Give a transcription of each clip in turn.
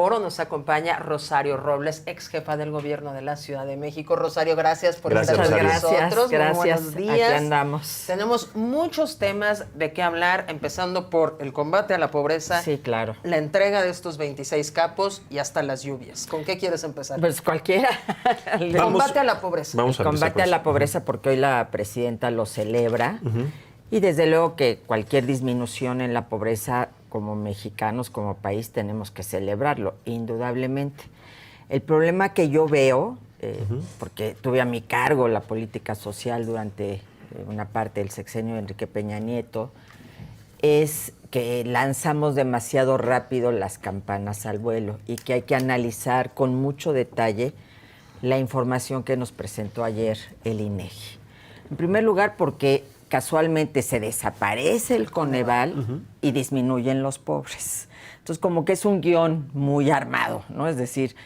Foro nos acompaña Rosario Robles, ex jefa del gobierno de la Ciudad de México. Rosario, gracias por estar con nosotros. Gracias, muy buenos días. Aquí andamos. Tenemos muchos temas de qué hablar, empezando por el combate a la pobreza. Sí, claro. La entrega de estos 26 capos y hasta las lluvias. ¿Con qué quieres empezar? Pues cualquiera. Combate a la pobreza. Vamos a combate a la pobreza porque hoy la presidenta lo celebra. Y desde luego que cualquier disminución en la pobreza, como mexicanos, como país, tenemos que celebrarlo, indudablemente. El problema que yo veo, porque tuve a mi cargo la política social durante una parte del sexenio de Enrique Peña Nieto, es que lanzamos demasiado rápido las campanas al vuelo y que hay que analizar con mucho detalle la información que nos presentó ayer el INEGI. En primer lugar, porque casualmente se desaparece el Coneval y disminuyen los pobres. Entonces, como que es un guión muy armado, ¿no? Es decir,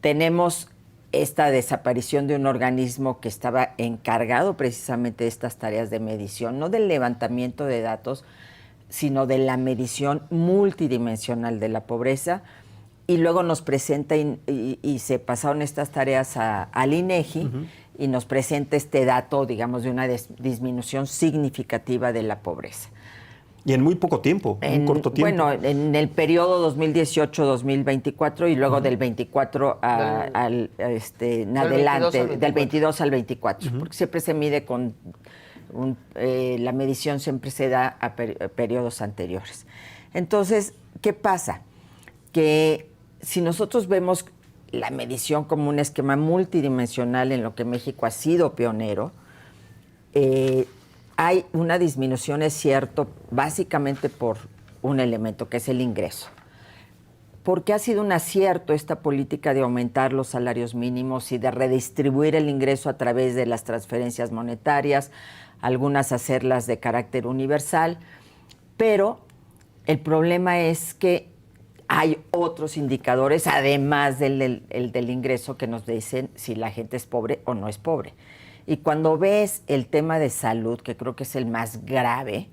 tenemos esta desaparición de un organismo que estaba encargado precisamente de estas tareas de medición, no del levantamiento de datos, sino de la medición multidimensional de la pobreza, y luego nos presenta y se pasaron estas tareas al INEGI, y nos presenta este dato, digamos, de una disminución significativa de la pobreza. Y en muy poco tiempo, en un corto tiempo. Bueno, en el periodo 2018-2024 y luego del 24 en adelante, del 22 al 24, porque siempre se mide con la medición siempre se da a periodos anteriores. Entonces, ¿qué pasa? Que si nosotros vemos la medición como un esquema multidimensional en lo que México ha sido pionero, hay una disminución, es cierto, básicamente por un elemento, que es el ingreso. Porque ha sido un acierto esta política de aumentar los salarios mínimos y de redistribuir el ingreso a través de las transferencias monetarias, algunas hacerlas de carácter universal, pero el problema es que hay otros indicadores, además del ingreso, que nos dicen si la gente es pobre o no es pobre. Y cuando ves el tema de salud, que creo que es el más grave,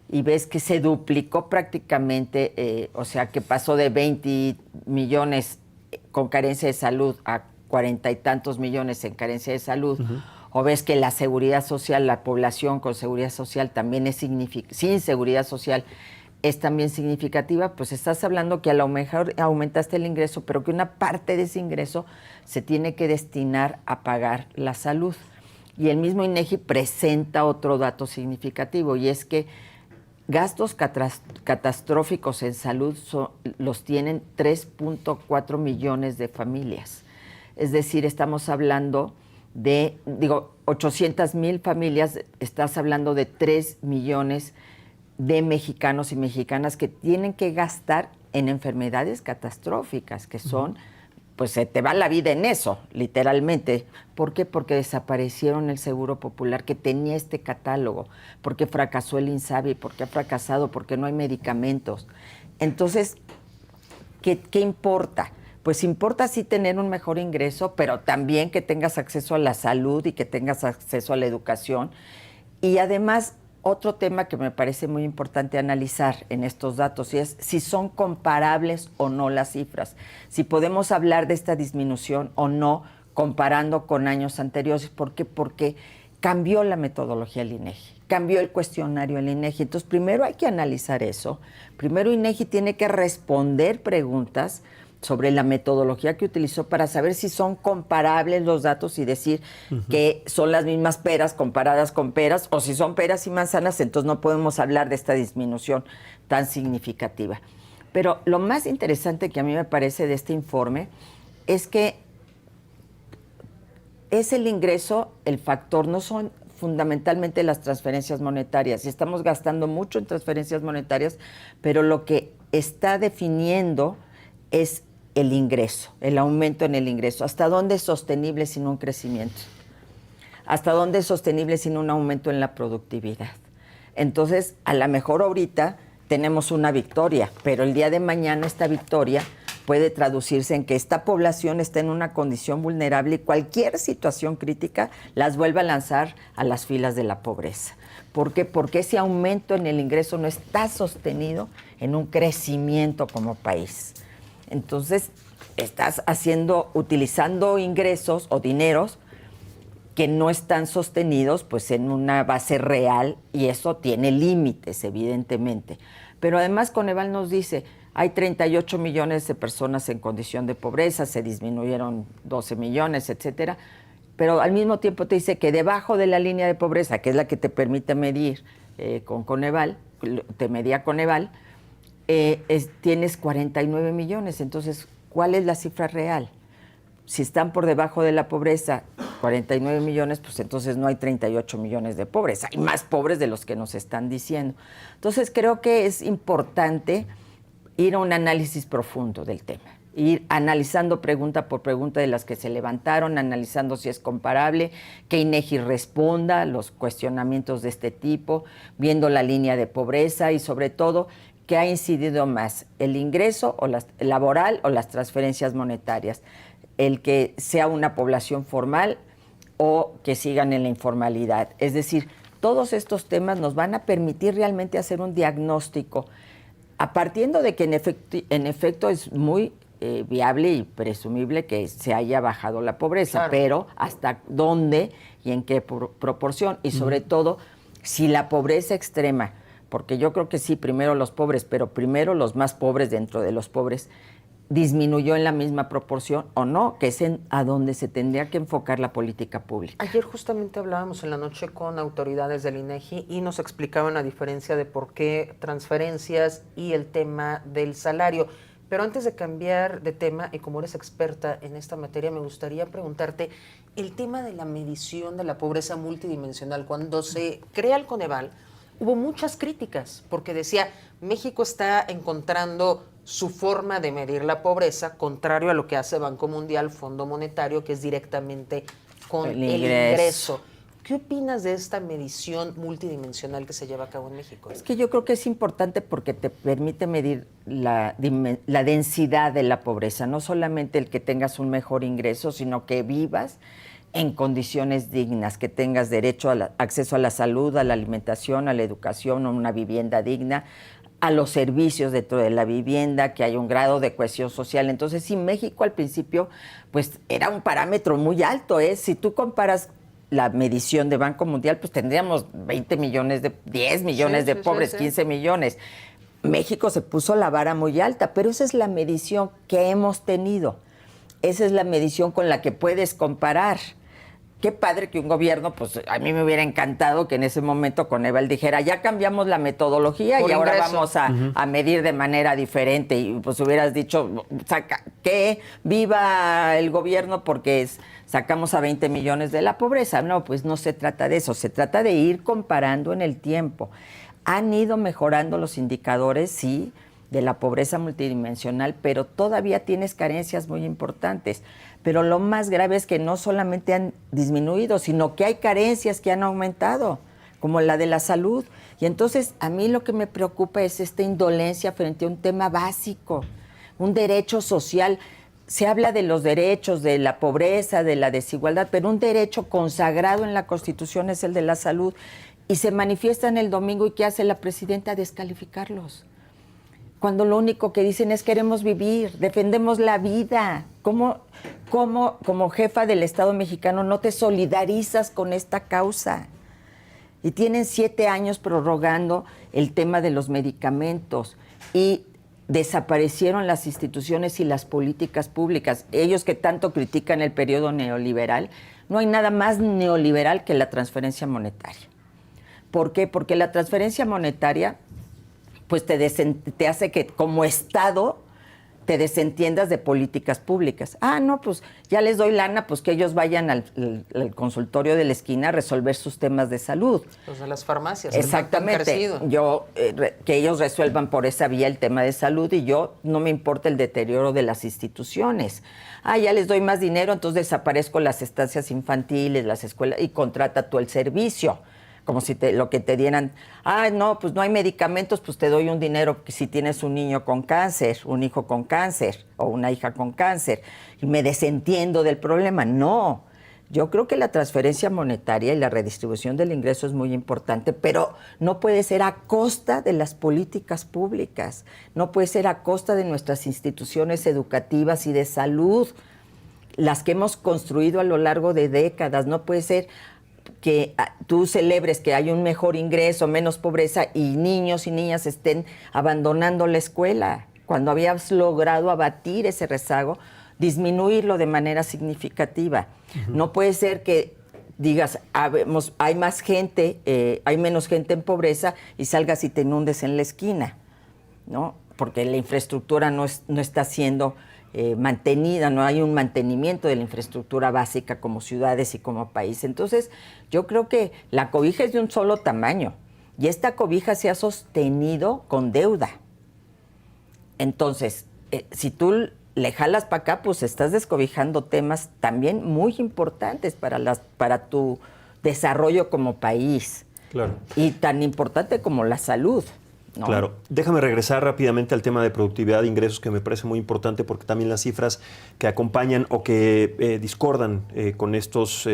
y ves que se duplicó prácticamente, o sea, que pasó de 20 millones con carencia de salud a 40 y tantos millones en carencia de salud, o ves que la seguridad social, la población con seguridad social también es sin seguridad social, es también significativa, pues estás hablando que a lo mejor aumentaste el ingreso, pero que una parte de ese ingreso se tiene que destinar a pagar la salud. Y el mismo INEGI presenta otro dato significativo, y es que gastos catastróficos en salud los tienen 3.4 millones de familias. Es decir, estamos hablando de, 800,000 familias, estás hablando de 3 millones de mexicanos y mexicanas que tienen que gastar en enfermedades catastróficas, que son, pues se te va la vida en eso, literalmente. ¿Por qué? Porque desaparecieron el Seguro Popular, que tenía este catálogo, porque fracasó el INSABI, porque ha fracasado, porque no hay medicamentos. Entonces, ¿qué importa? Pues importa sí tener un mejor ingreso, pero también que tengas acceso a la salud y que tengas acceso a la educación. Y además, otro tema que me parece muy importante analizar en estos datos es si son comparables o no las cifras, si podemos hablar de esta disminución o no comparando con años anteriores. ¿Por qué? Porque cambió la metodología del INEGI, cambió el cuestionario del INEGI. Entonces, primero hay que analizar eso. Primero INEGI tiene que responder preguntas sobre la metodología que utilizó para saber si son comparables los datos y decir que son las mismas peras comparadas con peras, o si son peras y manzanas, entonces no podemos hablar de esta disminución tan significativa. Pero lo más interesante que a mí me parece de este informe es que es el ingreso el factor, no son fundamentalmente las transferencias monetarias. Estamos gastando mucho en transferencias monetarias, pero lo que está definiendo es el ingreso, el aumento en el ingreso. ¿Hasta dónde es sostenible sin un crecimiento? ¿Hasta dónde es sostenible sin un aumento en la productividad? Entonces, a lo mejor ahorita tenemos una victoria, pero el día de mañana esta victoria puede traducirse en que esta población está en una condición vulnerable y cualquier situación crítica las vuelve a lanzar a las filas de la pobreza. ¿Por qué? Porque ese aumento en el ingreso no está sostenido en un crecimiento como país. Entonces, estás utilizando ingresos o dineros que no están sostenidos pues en una base real, y eso tiene límites, evidentemente. Pero además Coneval nos dice, hay 38 millones de personas en condición de pobreza, se disminuyeron 12 millones, etcétera, pero al mismo tiempo te dice que debajo de la línea de pobreza, que es la que te permite medir con Coneval, te medía Coneval, tienes 49 millones. Entonces, ¿cuál es la cifra real? Si están por debajo de la pobreza, 49 millones, pues entonces no hay 38 millones de pobres. Hay más pobres de los que nos están diciendo. Entonces creo que es importante ir a un análisis profundo del tema. Ir analizando pregunta por pregunta de las que se levantaron, analizando si es comparable, que INEGI responda a los cuestionamientos de este tipo, viendo la línea de pobreza y sobre todo qué ha incidido más, el ingreso laboral o las transferencias monetarias. El que sea una población formal o que sigan en la informalidad. Es decir, todos estos temas nos van a permitir realmente hacer un diagnóstico, partiendo de que en efecto es muy viable y presumible que se haya bajado la pobreza, claro, pero hasta dónde y en qué proporción, y sobre todo si la pobreza extrema, porque yo creo que sí, primero los pobres, pero primero los más pobres dentro de los pobres, disminuyó en la misma proporción o no, que es a donde se tendría que enfocar la política pública. Ayer justamente hablábamos en la noche con autoridades del INEGI y nos explicaban la diferencia de por qué transferencias y el tema del salario. Pero antes de cambiar de tema, y como eres experta en esta materia, me gustaría preguntarte el tema de la medición de la pobreza multidimensional. Cuando se crea el Coneval, hubo muchas críticas, porque decía, México está encontrando su forma de medir la pobreza, contrario a lo que hace Banco Mundial, Fondo Monetario, que es directamente con el ingreso. ¿Qué opinas de esta medición multidimensional que se lleva a cabo en México? Es que yo creo que es importante porque te permite medir la densidad de la pobreza, no solamente el que tengas un mejor ingreso, sino que vivas en condiciones dignas, que tengas derecho a acceso a la salud, a la alimentación, a la educación, a una vivienda digna, a los servicios dentro de la vivienda, que haya un grado de cohesión social. Entonces, sí, México al principio, pues era un parámetro muy alto, ¿eh? Si tú comparas la medición de Banco Mundial, pues tendríamos 20 millones, 10 millones de pobres, 15 millones. México se puso la vara muy alta, pero esa es la medición que hemos tenido. Esa es la medición con la que puedes comparar. Qué padre que un gobierno, pues a mí me hubiera encantado que en ese momento Coneval dijera, ya cambiamos la metodología y ahora vamos a medir de manera diferente. Y pues hubieras dicho, que viva el gobierno porque sacamos a 20 millones de la pobreza. No, pues no se trata de eso, se trata de ir comparando en el tiempo. Han ido mejorando los indicadores, sí, de la pobreza multidimensional, pero todavía tienes carencias muy importantes. Pero lo más grave es que no solamente han disminuido, sino que hay carencias que han aumentado, como la de la salud. Y entonces a mí lo que me preocupa es esta indolencia frente a un tema básico, un derecho social. Se habla de los derechos, de la pobreza, de la desigualdad, pero un derecho consagrado en la Constitución es el de la salud. Y se manifiestan el domingo, ¿y qué hace la presidenta? Descalificarlos. Cuando lo único que dicen es queremos vivir, defendemos la vida. ¿Cómo como jefa del Estado mexicano no te solidarizas con esta causa? Y tienen 7 años prorrogando el tema de los medicamentos y desaparecieron las instituciones y las políticas públicas. Ellos que tanto critican el periodo neoliberal, no hay nada más neoliberal que la transferencia monetaria. ¿Por qué? Porque la transferencia monetaria pues te hace que como Estado te desentiendas de políticas públicas. Ah, no, pues ya les doy lana, pues que ellos vayan al consultorio de la esquina a resolver sus temas de salud. Los de las farmacias. Exactamente. Que ellos resuelvan por esa vía el tema de salud y yo no me importa el deterioro de las instituciones. Ah, ya les doy más dinero, entonces desaparezco las estancias infantiles, las escuelas y contrata tú el servicio. Como si lo que te dieran, no, pues no hay medicamentos, pues te doy un dinero si tienes un niño con cáncer, un hijo con cáncer o una hija con cáncer, y me desentiendo del problema. No, Yo creo que la transferencia monetaria y la redistribución del ingreso es muy importante, pero no puede ser a costa de las políticas públicas, no puede ser a costa de nuestras instituciones educativas y de salud, las que hemos construido a lo largo de décadas. No puede ser que tú celebres que hay un mejor ingreso, menos pobreza y niños y niñas estén abandonando la escuela, cuando habías logrado abatir ese rezago, disminuirlo de manera significativa. No puede ser que digas, hay más gente, hay menos gente en pobreza y salgas y te inundes en la esquina, ¿no? Porque la infraestructura no está siendo mantenida, no hay un mantenimiento de la infraestructura básica como ciudades y como país. Entonces, yo creo que la cobija es de un solo tamaño y esta cobija se ha sostenido con deuda. Entonces, si tú le jalas para acá, pues estás descobijando temas también muy importantes para tu desarrollo como país. Claro. Y tan importante como la salud, ¿no? Claro. Déjame regresar rápidamente al tema de productividad de ingresos, que me parece muy importante, porque también las cifras que acompañan o que discordan con estos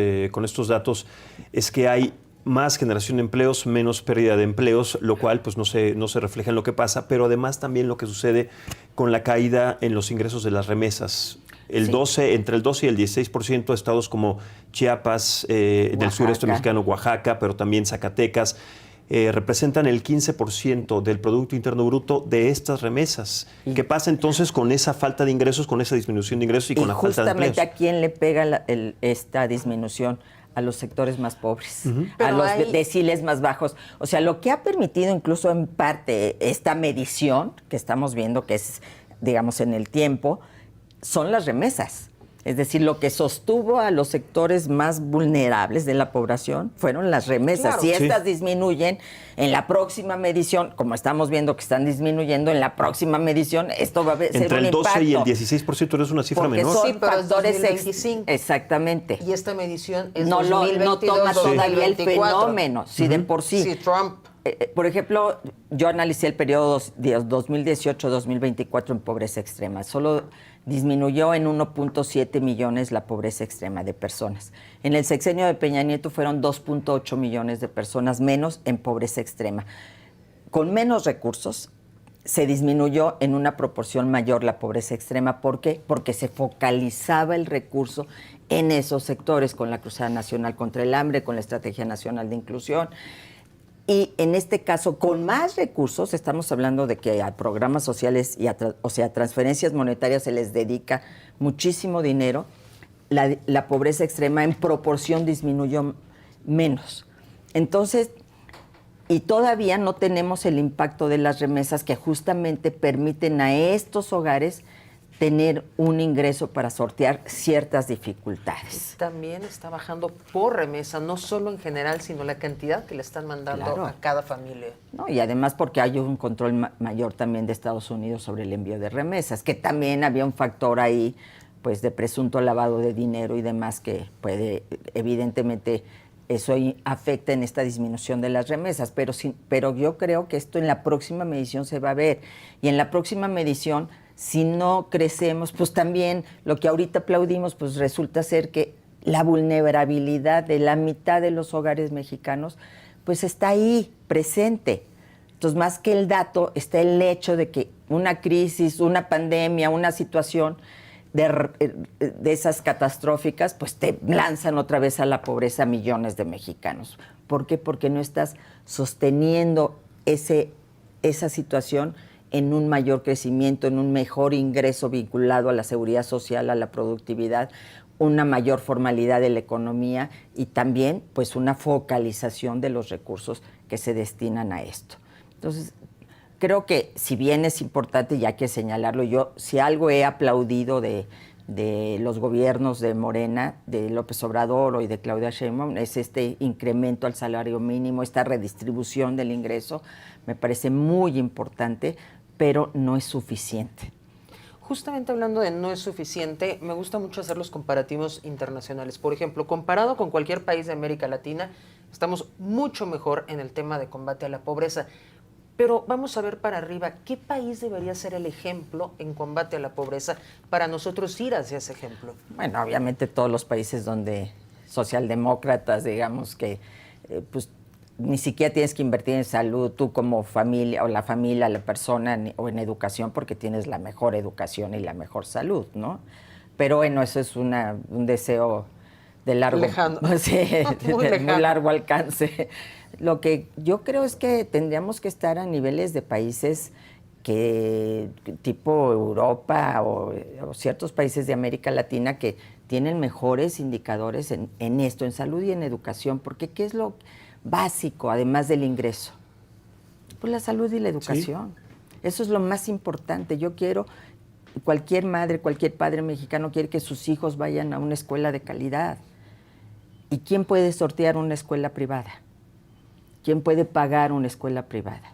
datos es que hay más generación de empleos, menos pérdida de empleos, lo cual pues no se refleja en lo que pasa, pero además también lo que sucede con la caída en los ingresos de las remesas. Entre el 12 y el 16% de estados como Chiapas, del sureste mexicano, Oaxaca, pero también Zacatecas, representan el 15% del Producto Interno Bruto de estas remesas. ¿Qué pasa entonces con esa falta de ingresos, con esa disminución de ingresos y con la falta de empleos? Justamente a quién le pega esta disminución, a los sectores más pobres, a los deciles más bajos. O sea, lo que ha permitido incluso en parte esta medición que estamos viendo, que es, digamos, en el tiempo, son las remesas. Es decir, lo que sostuvo a los sectores más vulnerables de la población fueron las remesas. Claro, si estas disminuyen, en la próxima medición, como estamos viendo que están disminuyendo, en la próxima medición esto va a ser un impacto. Entre el 12 y el 16% es una cifra menor. Son sí, pero factores es 2025. Exactamente. Y esta medición es no 2022, toma todavía el 2024. fenómeno, si de por sí. Sí, Trump. Por ejemplo, yo analicé el periodo 2018-2024 en pobreza extrema. Solo disminuyó en 1.7 millones la pobreza extrema de personas. En el sexenio de Peña Nieto fueron 2.8 millones de personas menos en pobreza extrema. Con menos recursos se disminuyó en una proporción mayor la pobreza extrema. ¿Por qué? Porque se focalizaba el recurso en esos sectores, con la Cruzada Nacional contra el Hambre, con la Estrategia Nacional de Inclusión. Y en este caso, con más recursos, estamos hablando de que a programas sociales y a transferencias monetarias se les dedica muchísimo dinero, la pobreza extrema en proporción disminuyó menos. Entonces, y todavía no tenemos el impacto de las remesas que justamente permiten a estos hogares tener un ingreso para sortear ciertas dificultades. También está bajando por remesa, no solo en general, sino la cantidad que le están mandando a cada familia. No, y además porque hay un control mayor también de Estados Unidos sobre el envío de remesas, que también había un factor ahí, pues, de presunto lavado de dinero y demás que puede, evidentemente, eso afecta en esta disminución de las remesas, pero yo creo que esto en la próxima medición se va a ver, y en la próxima medición, si no crecemos, pues también lo que ahorita aplaudimos, pues resulta ser que la vulnerabilidad de la mitad de los hogares mexicanos, pues está ahí, presente. Entonces, más que el dato, está el hecho de que una crisis, una pandemia, una situación de esas catastróficas, pues te lanzan otra vez a la pobreza a millones de mexicanos. ¿Por qué? Porque no estás sosteniendo esa situación en un mayor crecimiento, en un mejor ingreso vinculado a la seguridad social, a la productividad, una mayor formalidad de la economía y también pues una focalización de los recursos que se destinan a esto. Entonces, creo que si bien es importante, y hay que señalarlo, yo si algo he aplaudido de los gobiernos de Morena, de López Obrador y de Claudia Sheinbaum, es este incremento al salario mínimo, esta redistribución del ingreso, me parece muy importante, pero no es suficiente. Justamente hablando de no es suficiente, me gusta mucho hacer los comparativos internacionales. Por ejemplo, comparado con cualquier país de América Latina, estamos mucho mejor en el tema de combate a la pobreza. Pero vamos a ver para arriba, ¿qué país debería ser el ejemplo en combate a la pobreza para nosotros ir hacia ese ejemplo? Bueno, obviamente todos los países donde socialdemócratas, digamos, que pues ni siquiera tienes que invertir en salud tú como familia, o la familia, la persona, o en educación, porque tienes la mejor educación y la mejor salud, ¿no? Pero bueno, eso es un deseo de largo, lejano. Sí, Muy muy largo alcance. Lo que yo creo es que tendríamos que estar a niveles de países que tipo Europa o ciertos países de América Latina que tienen mejores indicadores en esto, en salud y en educación, porque ¿qué es lo básico, además del ingreso? Pues la salud y la educación. Sí. Eso es lo más importante. Yo quiero, cualquier madre, cualquier padre mexicano quiere que sus hijos vayan a una escuela de calidad. ¿Y quién puede sortear una escuela privada? ¿Quién puede pagar una escuela privada?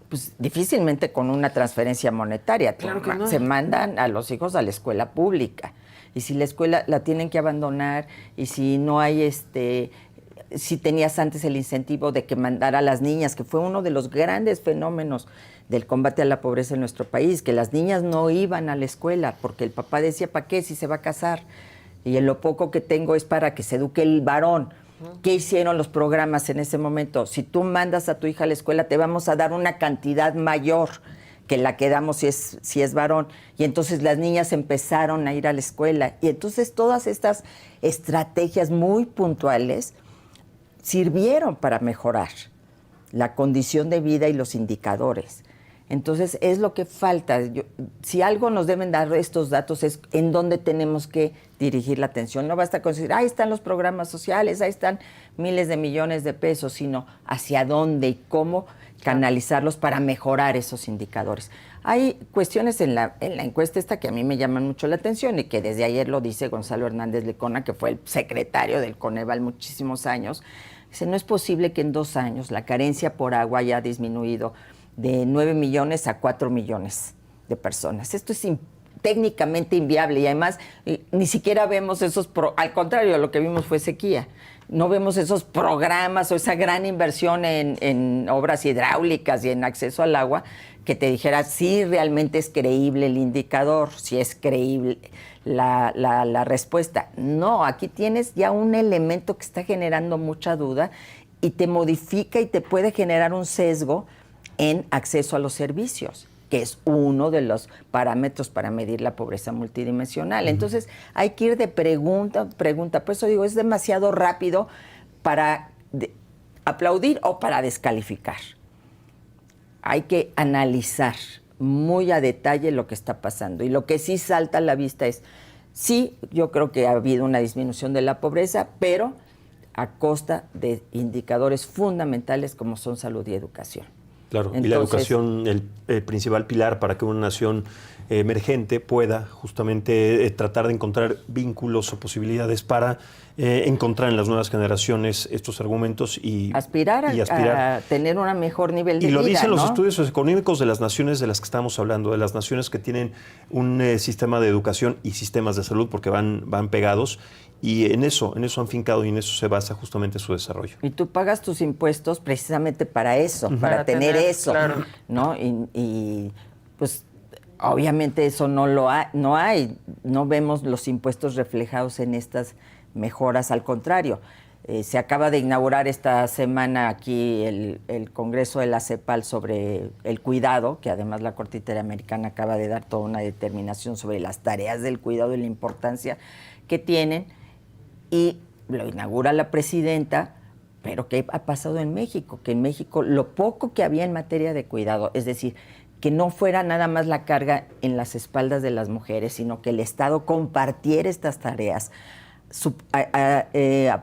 Pues difícilmente con una transferencia monetaria. Claro que no. Se mandan a los hijos a la escuela pública. Y si la escuela la tienen que abandonar, y si no hay si tenías antes el incentivo de que mandara a las niñas, que fue uno de los grandes fenómenos del combate a la pobreza en nuestro país, que las niñas no iban a la escuela porque el papá decía, ¿para qué si se va a casar? Y en lo poco que tengo es para que se eduque el varón. ¿Qué hicieron los programas en ese momento? Si tú mandas a tu hija a la escuela, te vamos a dar una cantidad mayor que la que damos si es varón. Y entonces las niñas empezaron a ir a la escuela. Y entonces todas estas estrategias muy puntuales sirvieron para mejorar la condición de vida y los indicadores. Entonces, es lo que falta. Si algo nos deben dar estos datos es en dónde tenemos que dirigir la atención. No basta con decir, ahí están los programas sociales, ahí están miles de millones de pesos, sino hacia dónde y cómo canalizarlos para mejorar esos indicadores. Hay cuestiones en la encuesta esta que a mí me llaman mucho la atención y que desde ayer lo dice Gonzalo Hernández Lecona, que fue el secretario del Coneval muchísimos años. Dice, no es posible que en 2 años la carencia por agua haya disminuido de 9 millones a 4 millones de personas. Esto es técnicamente inviable y además ni siquiera vemos al contrario, lo que vimos fue sequía. No vemos esos programas o esa gran inversión en obras hidráulicas y en acceso al agua que te dijera si realmente es creíble el indicador, si es creíble la respuesta. No, aquí tienes ya un elemento que está generando mucha duda y te modifica y te puede generar un sesgo en acceso a los servicios, que es uno de los parámetros para medir la pobreza multidimensional. Entonces, hay que ir de pregunta a pregunta. Por eso digo, es demasiado rápido para aplaudir o para descalificar. Hay que analizar muy a detalle lo que está pasando. Y lo que sí salta a la vista es, sí, yo creo que ha habido una disminución de la pobreza, pero a costa de indicadores fundamentales como son salud y educación. Claro, entonces, y la educación, el principal pilar para que una nación emergente pueda justamente tratar de encontrar vínculos o posibilidades para encontrar en las nuevas generaciones estos argumentos y aspirar a tener un mejor nivel de vida. Y lo dicen ¿no? los estudios económicos de las naciones de las que estamos hablando, de las naciones que tienen un sistema de educación y sistemas de salud, porque van pegados. Y en eso han fincado y en eso se basa justamente su desarrollo. Y tú pagas tus impuestos precisamente para eso, para tener eso, claro, ¿no? Y pues obviamente eso no hay, no vemos los impuestos reflejados en estas mejoras, al contrario. Se acaba de inaugurar esta semana aquí el Congreso de la CEPAL sobre el cuidado, que además la Corte Interamericana acaba de dar toda una determinación sobre las tareas del cuidado y la importancia que tienen. Y lo inaugura la presidenta, pero ¿qué ha pasado en México? Que en México lo poco que había en materia de cuidado, es decir, que no fuera nada más la carga en las espaldas de las mujeres, sino que el Estado compartiera estas tareas,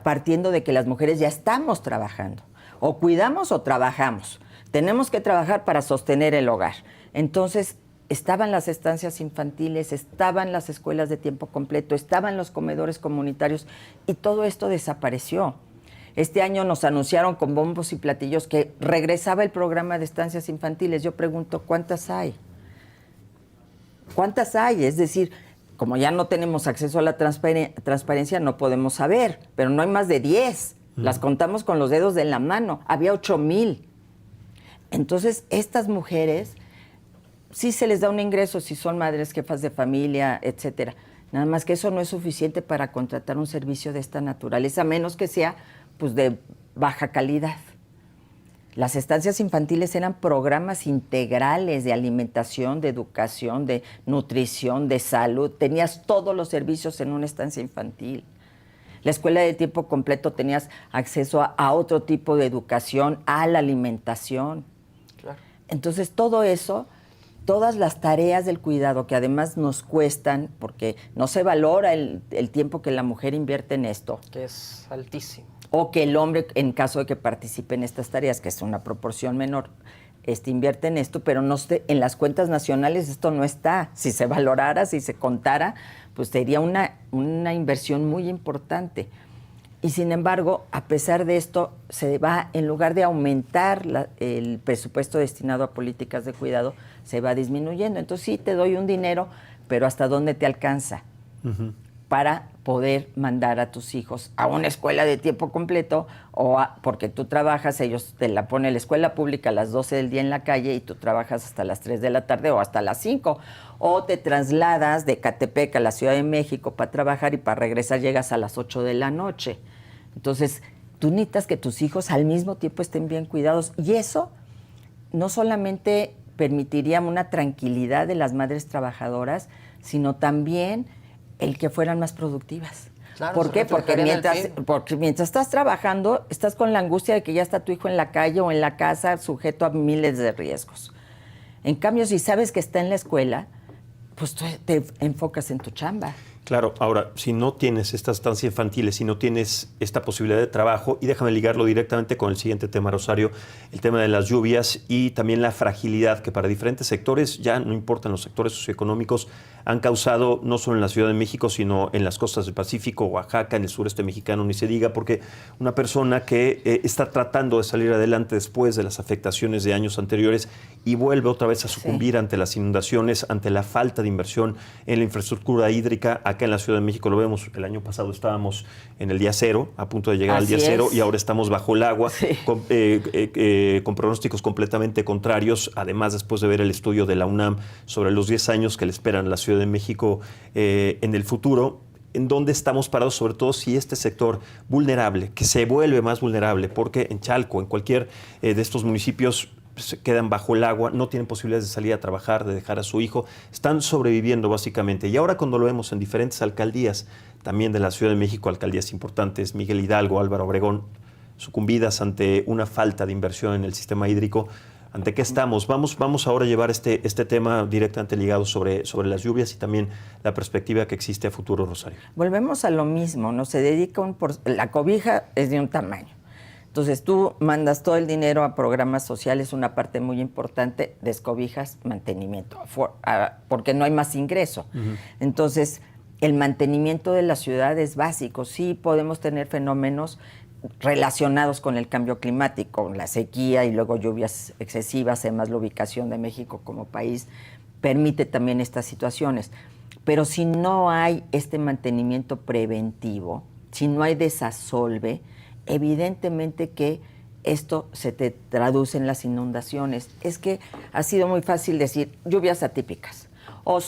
partiendo de que las mujeres ya estamos trabajando, o cuidamos o trabajamos. Tenemos que trabajar para sostener el hogar. Entonces, estaban las estancias infantiles, estaban las escuelas de tiempo completo, estaban los comedores comunitarios y todo esto desapareció. Este año nos anunciaron con bombos y platillos que regresaba el programa de estancias infantiles. Yo pregunto, ¿cuántas hay? ¿Cuántas hay? Es decir, como ya no tenemos acceso a la transparencia, no podemos saber, pero no hay más de 10. Las contamos con los dedos de la mano. Había 8,000. Entonces, estas mujeres sí se les da un ingreso si son madres, jefas de familia, etcétera. Nada más que eso no es suficiente para contratar un servicio de esta naturaleza, a menos que sea pues de baja calidad. Las estancias infantiles eran programas integrales de alimentación, de educación, de nutrición, de salud. Tenías todos los servicios en una estancia infantil. La escuela de tiempo completo tenías acceso a otro tipo de educación, a la alimentación. Claro. Entonces todo eso, todas las tareas del cuidado que además nos cuestan, porque no se valora el tiempo que la mujer invierte en esto. Que es altísimo. O que el hombre, en caso de que participe en estas tareas, que es una proporción menor, invierte en esto, pero no en las cuentas nacionales esto no está. Si se valorara, si se contara, pues sería una inversión muy importante. Y sin embargo, a pesar de esto, se va, en lugar de aumentar el presupuesto destinado a políticas de cuidado, se va disminuyendo. Entonces sí, te doy un dinero, pero ¿hasta dónde te alcanza? Uh-huh. Para poder mandar a tus hijos a una escuela de tiempo completo porque tú trabajas, ellos te la ponen la escuela pública a las 12 del día en la calle y tú trabajas hasta las 3 de la tarde o hasta las 5. O te trasladas de Catepec a la Ciudad de México para trabajar y para regresar llegas a las 8 de la noche. Entonces, tú necesitas que tus hijos al mismo tiempo estén bien cuidados. Y eso no solamente permitiría una tranquilidad de las madres trabajadoras, sino también el que fueran más productivas. Claro, ¿por qué? Porque mientras estás trabajando, estás con la angustia de que ya está tu hijo en la calle o en la casa sujeto a miles de riesgos. En cambio, si sabes que está en la escuela, pues tú te enfocas en tu chamba. Claro, ahora, si no tienes estas estancias infantiles, si no tienes esta posibilidad de trabajo, y déjame ligarlo directamente con el siguiente tema, Rosario, el tema de las lluvias y también la fragilidad que para diferentes sectores, ya no importan los sectores socioeconómicos, han causado no solo en la Ciudad de México, sino en las costas del Pacífico, Oaxaca, en el sureste mexicano, ni se diga, porque una persona que está tratando de salir adelante después de las afectaciones de años anteriores y vuelve otra vez a sucumbir ante las inundaciones, ante la falta de inversión en la infraestructura hídrica. Acá en la Ciudad de México lo vemos, el año pasado estábamos en el día cero, a punto de llegar al día cero, y ahora estamos bajo el agua, con pronósticos completamente contrarios, además después de ver el estudio de la UNAM sobre los 10 años que le esperan a la Ciudad de México en el futuro. ¿En dónde estamos parados? Sobre todo si este sector vulnerable, que se vuelve más vulnerable, porque en Chalco, en cualquier de estos municipios, se quedan bajo el agua, no tienen posibilidades de salir a trabajar, de dejar a su hijo, están sobreviviendo básicamente. Y ahora cuando lo vemos en diferentes alcaldías, también de la Ciudad de México, alcaldías importantes, Miguel Hidalgo, Álvaro Obregón, sucumbidas ante una falta de inversión en el sistema hídrico, ¿ante qué estamos? Vamos ahora a llevar este tema directamente ligado sobre las lluvias y también la perspectiva que existe a futuro, Rosario. Volvemos a lo mismo, ¿no? Se dedica la cobija es de un tamaño. Entonces tú mandas todo el dinero a programas sociales, una parte muy importante, descobijas mantenimiento, porque no hay más ingreso. Uh-huh. Entonces, el mantenimiento de la ciudad es básico. Sí podemos tener fenómenos relacionados con el cambio climático, la sequía y luego lluvias excesivas, además la ubicación de México como país permite también estas situaciones. Pero si no hay este mantenimiento preventivo, si no hay desasolve, evidentemente que esto se te traduce en las inundaciones. Es que ha sido muy fácil decir lluvias atípicas. O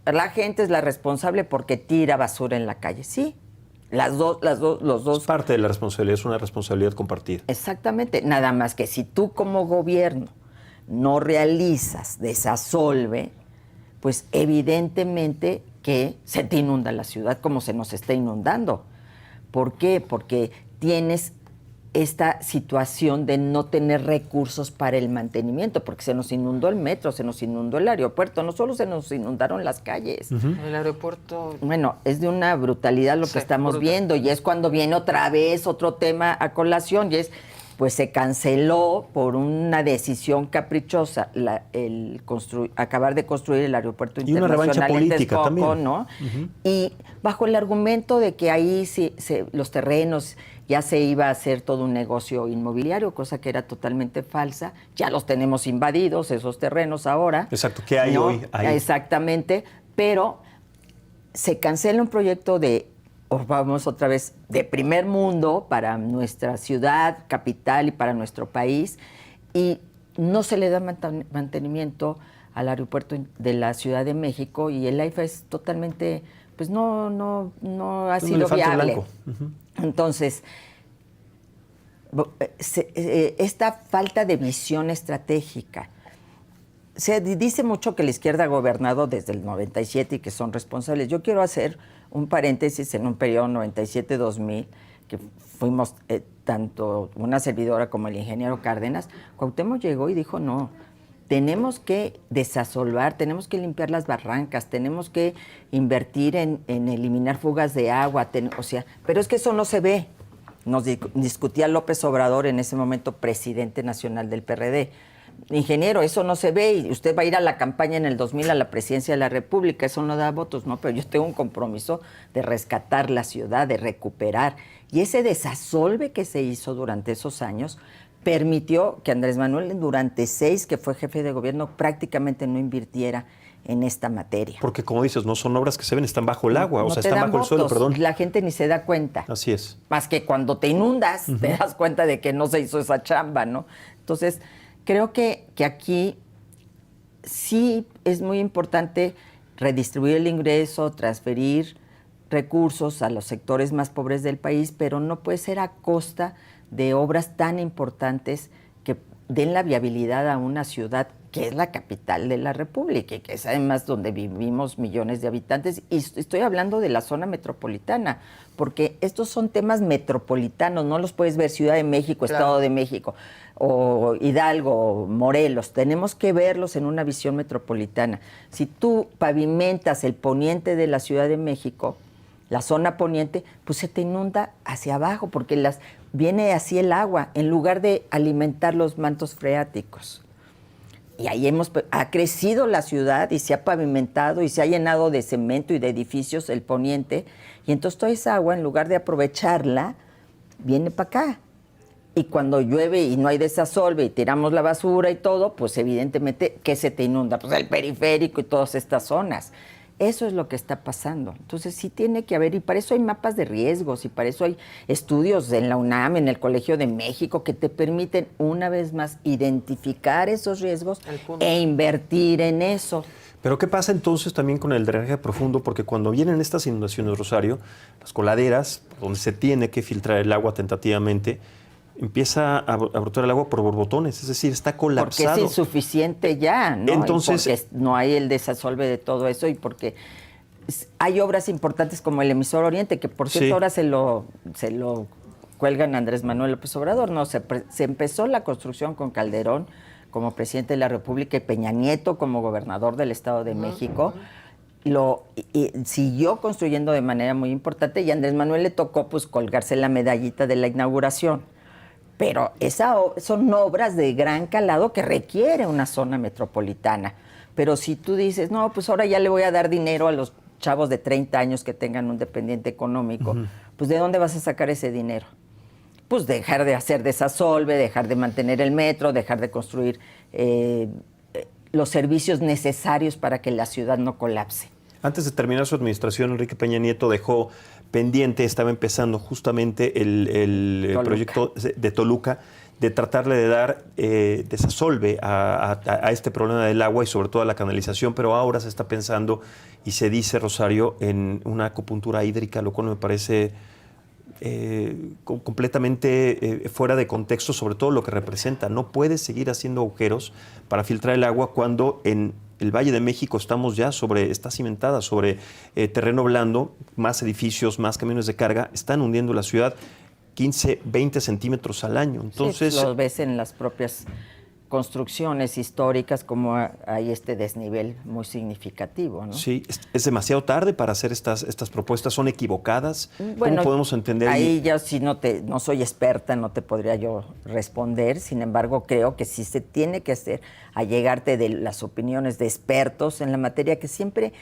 la gente es la responsable porque tira basura en la calle. Sí, los dos. Es parte de la responsabilidad, es una responsabilidad compartida. Exactamente. Nada más que si tú como gobierno no realizas desasolve, pues evidentemente que se te inunda la ciudad como se nos está inundando. ¿Por qué? Porque tienes esta situación de no tener recursos para el mantenimiento, porque se nos inundó el metro, se nos inundó el aeropuerto, no solo se nos inundaron las calles. Uh-huh. El aeropuerto... Bueno, es de una brutalidad lo que estamos viendo, y es cuando viene otra vez otro tema a colación, y es, pues se canceló por una decisión caprichosa acabar de construir el aeropuerto internacional en Texcoco, también, ¿no? Uh-huh. Y bajo el argumento de que ahí los terrenos ya se iba a hacer todo un negocio inmobiliario, cosa que era totalmente falsa. Ya los tenemos invadidos, esos terrenos ahora. Exacto, ¿qué hay hoy? Ahí. Exactamente, pero se cancela un proyecto vamos otra vez, de primer mundo para nuestra ciudad, capital y para nuestro país, y no se le da mantenimiento al aeropuerto de la Ciudad de México, y el AIFA es totalmente pues no ha Es un sido elefante viable. blanco. Ujú. Entonces, esta falta de visión estratégica. Se dice mucho que la izquierda ha gobernado desde el 97 y que son responsables. Yo quiero hacer un paréntesis en un periodo 97-2000, que fuimos tanto una servidora como el ingeniero Cárdenas. Cuauhtémoc llegó y dijo, no, tenemos que desasolvar, tenemos que limpiar las barrancas, tenemos que invertir en eliminar fugas de agua, pero es que eso no se ve. Nos discutía López Obrador, en ese momento presidente nacional del PRD. Ingeniero, eso no se ve y usted va a ir a la campaña en el 2000 a la presidencia de la República, eso no da votos, no, pero yo tengo un compromiso de rescatar la ciudad, de recuperar. Y ese desasolve que se hizo durante esos años permitió que Andrés Manuel, durante 6 que fue jefe de gobierno, prácticamente no invirtiera en esta materia. Porque como dices, no son obras que se ven, están bajo el agua, No o sea, te están dan bajo el suelo, votos, perdón. La gente ni se da cuenta. Así es. Más que cuando te inundas, te das cuenta de que no se hizo esa chamba, ¿no? Entonces, creo que aquí sí es muy importante redistribuir el ingreso, transferir recursos a los sectores más pobres del país, pero no puede ser a costa de obras tan importantes que den la viabilidad a una ciudad que es la capital de la República y que es además donde vivimos millones de habitantes. Y estoy hablando de la zona metropolitana, porque estos son temas metropolitanos, no los puedes ver Ciudad de México, Claro. Estado de México, o Hidalgo, o Morelos. Tenemos que verlos en una visión metropolitana. Si tú pavimentas el poniente de la Ciudad de México, la zona poniente, pues se te inunda hacia abajo, porque viene así el agua, en lugar de alimentar los mantos freáticos. Y ahí ha crecido la ciudad y se ha pavimentado y se ha llenado de cemento y de edificios el poniente. Y entonces toda esa agua, en lugar de aprovecharla, viene para acá. Y cuando llueve y no hay desasolve y tiramos la basura y todo, pues evidentemente, ¿qué se te inunda? Pues el periférico y todas estas zonas. Eso es lo que está pasando. Entonces sí tiene que haber, y para eso hay mapas de riesgos, y para eso hay estudios en la UNAM, en el Colegio de México, que te permiten, una vez más, identificar esos riesgos e invertir en eso. Pero ¿qué pasa entonces también con el drenaje profundo? Porque cuando vienen estas inundaciones, Rosario, las coladeras, donde se tiene que filtrar el agua tentativamente, empieza a brotar el agua por borbotones, es decir, está colapsado. Porque es insuficiente ya, ¿no? Entonces, y porque no hay el desasolve de todo eso y porque hay obras importantes como el emisor Oriente, que por cierto Sí. ahora se lo cuelgan a Andrés Manuel López Obrador, ¿no? Se empezó la construcción con Calderón como presidente de la República y Peña Nieto como gobernador del Estado de México. Y siguió construyendo de manera muy importante y a Andrés Manuel le tocó pues colgarse la medallita de la inauguración. Pero son obras de gran calado que requiere una zona metropolitana. Pero si tú dices, no, pues ahora ya le voy a dar dinero a los chavos de 30 años que tengan un dependiente económico, pues ¿de dónde vas a sacar ese dinero? Pues dejar de hacer desasolve, dejar de mantener el metro, dejar de construir los servicios necesarios para que la ciudad no colapse. Antes de terminar su administración, Enrique Peña Nieto dejó pendiente, estaba empezando justamente el proyecto de Toluca, de tratarle de dar desasolve a este problema del agua y sobre todo a la canalización, pero ahora se está pensando y se dice, Rosario, en una acupuntura hídrica, lo cual me parece completamente fuera de contexto, sobre todo lo que representa. No puedes seguir haciendo agujeros para filtrar el agua cuando en el Valle de México está cimentada sobre terreno blando, más edificios, más camiones de carga, están hundiendo la ciudad 15, 20 centímetros al año. Entonces, sí, lo ves en las propias construcciones históricas como hay este desnivel muy significativo, ¿no? Sí, es demasiado tarde para hacer estas propuestas, son equivocadas. Bueno, ¿cómo podemos entender? Ahí ya sí no soy experta, no te podría yo responder, sin embargo creo que sí se tiene que hacer, allegarte de las opiniones de expertos en la materia que siempre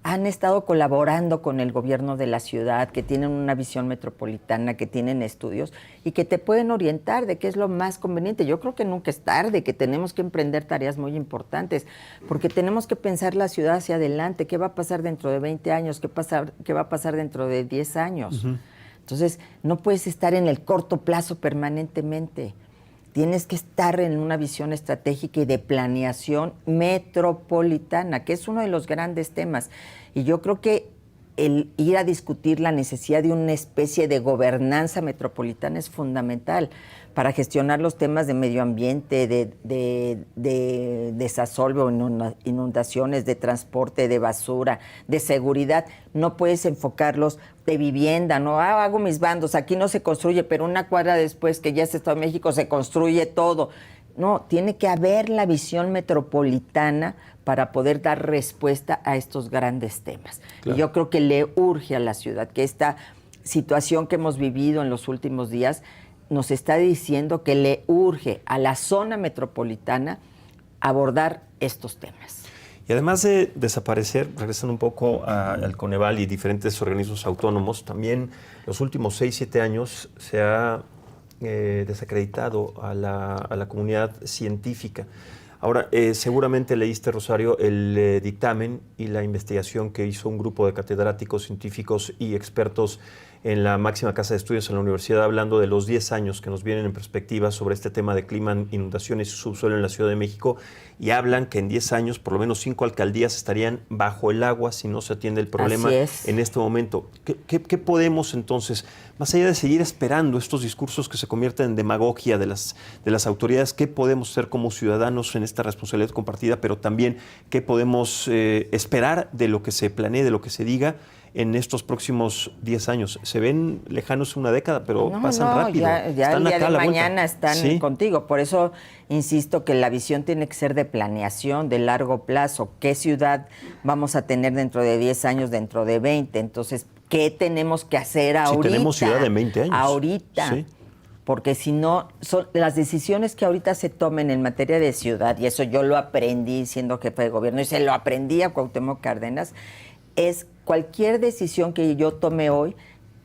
han estado colaborando con el gobierno de la ciudad, que tienen una visión metropolitana, que tienen estudios y que te pueden orientar de qué es lo más conveniente. Yo creo que nunca es tarde, que tenemos que emprender tareas muy importantes, porque tenemos que pensar la ciudad hacia adelante, qué va a pasar dentro de 20 años, qué va a pasar dentro de 10 años. Entonces, no puedes estar en el corto plazo permanentemente. Tienes que estar en una visión estratégica y de planeación metropolitana, que es uno de los grandes temas. Y yo creo que el ir a discutir la necesidad de una especie de gobernanza metropolitana es fundamental para gestionar los temas de medio ambiente, de desasolve, inundaciones, de transporte, de basura, de seguridad. No puedes enfocarlos de vivienda, no hago mis bandos, aquí no se construye, pero una cuadra después que ya es Estado de México se construye todo. No, tiene que haber la visión metropolitana para poder dar respuesta a estos grandes temas. Claro. Y yo creo que le urge a la ciudad que esta situación que hemos vivido en los últimos días nos está diciendo que le urge a la zona metropolitana abordar estos temas. Y además de desaparecer, regresando un poco al Coneval y diferentes organismos autónomos, también los últimos 6-7 años se ha desacreditado a la comunidad científica. Ahora, seguramente leíste, Rosario, el dictamen y la investigación que hizo un grupo de catedráticos, científicos y expertos en la máxima casa de estudios en la universidad, hablando de los 10 años que nos vienen en perspectiva sobre este tema de clima, inundaciones y subsuelo en la Ciudad de México, y hablan que en 10 años por lo menos 5 alcaldías estarían bajo el agua si no se atiende el problema en este momento. ¿Qué podemos entonces, más allá de seguir esperando estos discursos que se convierten en demagogia de las autoridades, qué podemos hacer como ciudadanos en esta responsabilidad compartida, pero también qué podemos esperar de lo que se planee, de lo que se diga en estos próximos 10 años? Se ven lejanos una década, pero pasan rápido. Ya están el día acá de a la mañana vuelta. están contigo. Por eso insisto que la visión tiene que ser de planeación, de largo plazo. ¿Qué ciudad vamos a tener dentro de 10 años, dentro de 20? Entonces, ¿qué tenemos que hacer ahorita? Si tenemos ciudad de 20 años. Ahorita. Sí. Porque si no, son las decisiones que ahorita se tomen en materia de ciudad, y eso yo lo aprendí siendo jefe de gobierno, y se lo aprendí a Cuauhtémoc Cárdenas, es cualquier decisión que yo tome hoy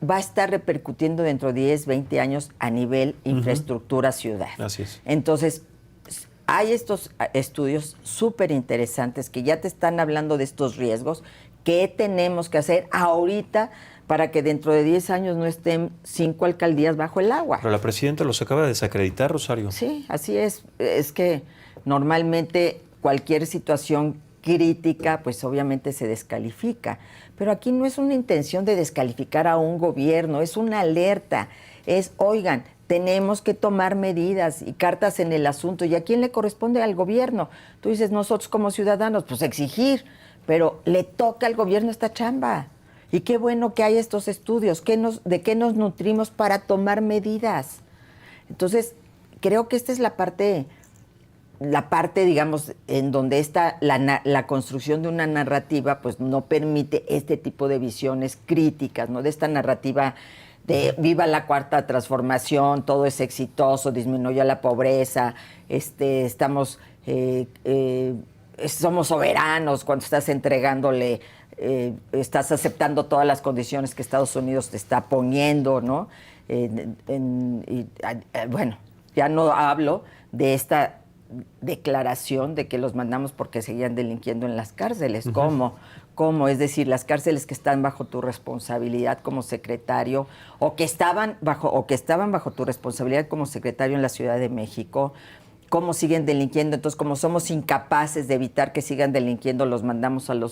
va a estar repercutiendo dentro de 10, 20 años a nivel infraestructura ciudad. Así es. Entonces, hay estos estudios súper interesantes que ya te están hablando de estos riesgos. ¿Qué tenemos que hacer ahorita para que dentro de 10 años no estén 5 alcaldías bajo el agua? Pero la presidenta los acaba de desacreditar, Rosario. Sí, así es. Es que normalmente cualquier situación crítica, pues obviamente se descalifica. Pero aquí no es una intención de descalificar a un gobierno, es una alerta. Es, oigan, tenemos que tomar medidas y cartas en el asunto. ¿Y a quién le corresponde? Al gobierno. Tú dices, nosotros como ciudadanos, pues exigir, pero le toca al gobierno esta chamba. Y qué bueno que hay estos estudios, de qué nos nutrimos para tomar medidas. Entonces, creo que esta es la parte, digamos, en donde está la construcción de una narrativa, pues no permite este tipo de visiones críticas, ¿no? De esta narrativa de viva la cuarta transformación, todo es exitoso, disminuyó la pobreza, somos soberanos cuando estás entregándole, estás aceptando todas las condiciones que Estados Unidos te está poniendo, ¿no? Bueno, ya no hablo de esta declaración de que los mandamos porque seguían delinquiendo en las cárceles. ¿Cómo? Es decir, las cárceles que están bajo tu responsabilidad como secretario o que estaban bajo tu responsabilidad como secretario en la Ciudad de México, ¿cómo siguen delinquiendo? Entonces, como somos incapaces de evitar que sigan delinquiendo, los mandamos al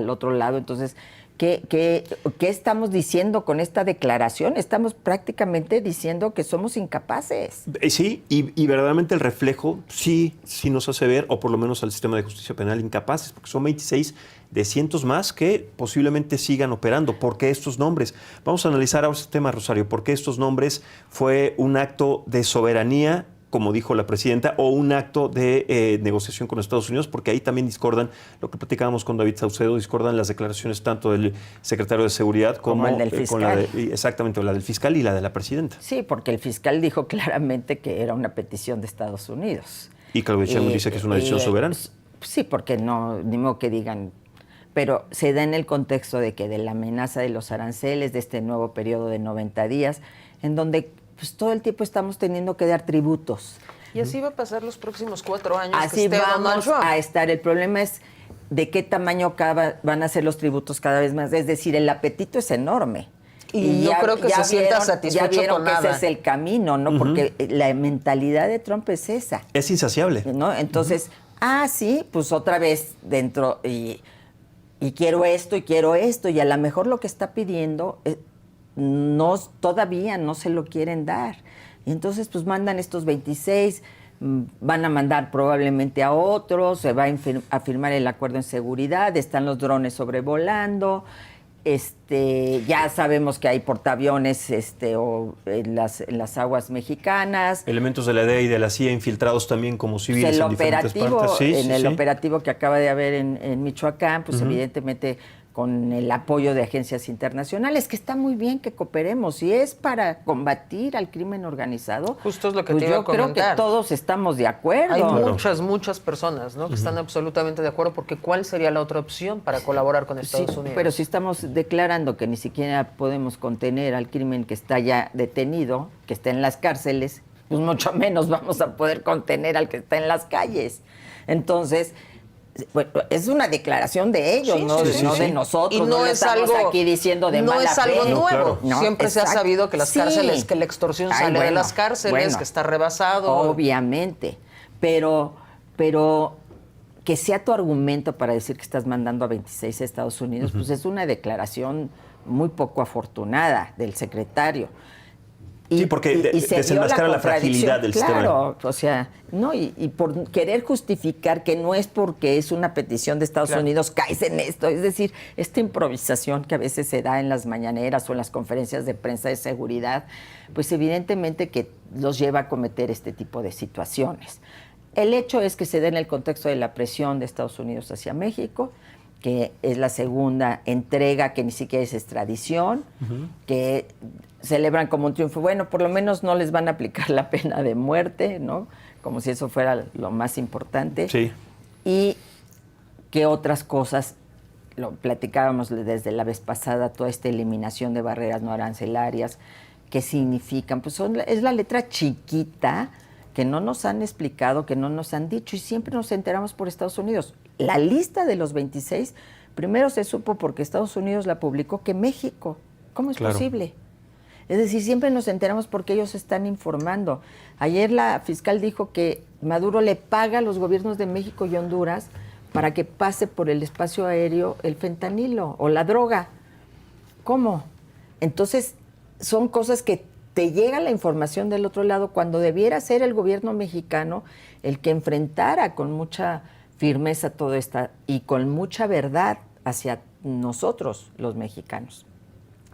otro lado. Entonces, ¿qué estamos diciendo con esta declaración? Estamos prácticamente diciendo que somos incapaces. Sí, y verdaderamente el reflejo sí nos hace ver, o por lo menos al sistema de justicia penal, incapaces, porque son 26 de cientos más que posiblemente sigan operando. ¿Por qué estos nombres? Vamos a analizar ahora este tema, Rosario. ¿Por qué estos nombres fue un acto de soberanía, como dijo la presidenta, o un acto de negociación con Estados Unidos? Porque ahí también discordan, lo que platicábamos con David Saucedo, discordan las declaraciones tanto del secretario de Seguridad como el del fiscal. Exactamente, la del fiscal y la de la presidenta. Sí, porque el fiscal dijo claramente que era una petición de Estados Unidos. Y Claudia Sheinbaum dice que es una decisión soberana. Sí, porque no, ni modo que digan, pero se da en el contexto de que de la amenaza de los aranceles, de este nuevo periodo de 90 días, en donde pues todo el tiempo estamos teniendo que dar tributos. Y así va a pasar los próximos 4 años. Así vamos a estar. El problema es de qué tamaño van a ser los tributos cada vez más. Es decir, el apetito es enorme. Y yo creo que se sienta satisfecho ya vieron con que nada. ese es el camino, ¿no? Porque la mentalidad de Trump es esa. Es insaciable. ¿No? Entonces, sí, pues otra vez dentro... y quiero esto, y a lo mejor lo que está pidiendo todavía no se lo quieren dar. Y entonces pues mandan estos 26, van a mandar probablemente a otros, se va a firmar el acuerdo en seguridad, están los drones sobrevolando, ya sabemos que hay portaaviones en las aguas mexicanas. Elementos de la DEA y de la CIA infiltrados también como civiles en diferentes partes. El operativo que acaba de haber en Michoacán, pues evidentemente con el apoyo de agencias internacionales, que está muy bien que cooperemos. Si es para combatir al crimen organizado, justo es lo que pues te iba yo a comentar. creo que todos estamos de acuerdo. Hay muchas personas, ¿no? que están absolutamente de acuerdo, porque ¿cuál sería la otra opción para colaborar con Estados Unidos? Pero si estamos declarando que ni siquiera podemos contener al crimen que está ya detenido, que está en las cárceles, pues mucho menos vamos a poder contener al que está en las calles. Entonces, bueno, es una declaración de ellos, no de nosotros. Y no es estamos algo aquí diciendo de no mala es algo fe. nuevo. No, siempre se ha sabido que las cárceles, que la extorsión sale de las cárceles, que está rebasado. Obviamente, pero que sea tu argumento para decir que estás mandando a 26 a Estados Unidos, pues es una declaración muy poco afortunada del secretario. Sí, porque desenmascara la fragilidad del sistema. Claro, o sea, no, y por querer justificar que no es porque es una petición de Estados Unidos, caes en esto. Es decir, esta improvisación que a veces se da en las mañaneras o en las conferencias de prensa de seguridad, pues evidentemente que los lleva a cometer este tipo de situaciones. El hecho es que se da en el contexto de la presión de Estados Unidos hacia México, que es la segunda entrega, que ni siquiera es extradición, que celebran como un triunfo. Bueno, por lo menos no les van a aplicar la pena de muerte, ¿no? Como si eso fuera lo más importante. Sí. Y que otras cosas, lo platicábamos desde la vez pasada, toda esta eliminación de barreras no arancelarias, ¿qué significan? Pues es la letra chiquita que no nos han explicado, que no nos han dicho, y siempre nos enteramos por Estados Unidos. La lista de los 26, primero se supo porque Estados Unidos la publicó que México. ¿Cómo es posible? Es decir, siempre nos enteramos porque ellos están informando. Ayer la fiscal dijo que Maduro le paga a los gobiernos de México y Honduras para que pase por el espacio aéreo el fentanilo o la droga. ¿Cómo? Entonces, son cosas que te llega la información del otro lado cuando debiera ser el gobierno mexicano el que enfrentara con mucha firmeza todo esto y con mucha verdad hacia nosotros, los mexicanos.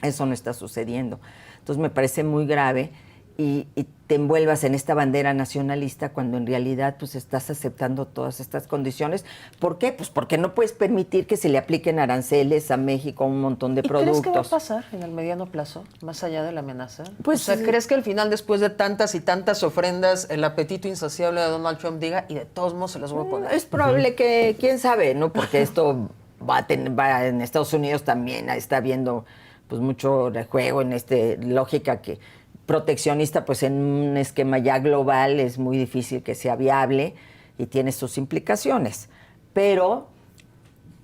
Eso no está sucediendo. Entonces me parece muy grave y te envuelvas en esta bandera nacionalista cuando en realidad pues estás aceptando todas estas condiciones. ¿Por qué? Pues porque no puedes permitir que se le apliquen aranceles a México a un montón de productos. ¿Crees que va a pasar en el mediano plazo, más allá de la amenaza? Pues, o sea, ¿crees que al final, después de tantas y tantas ofrendas, el apetito insaciable de Donald Trump diga, y de todos modos se los voy a poner? Es probable que, quién sabe, ¿no? Porque esto va en Estados Unidos también está habiendo pues mucho rejuego en lógica que proteccionista, pues en un esquema ya global es muy difícil que sea viable y tiene sus implicaciones. Pero,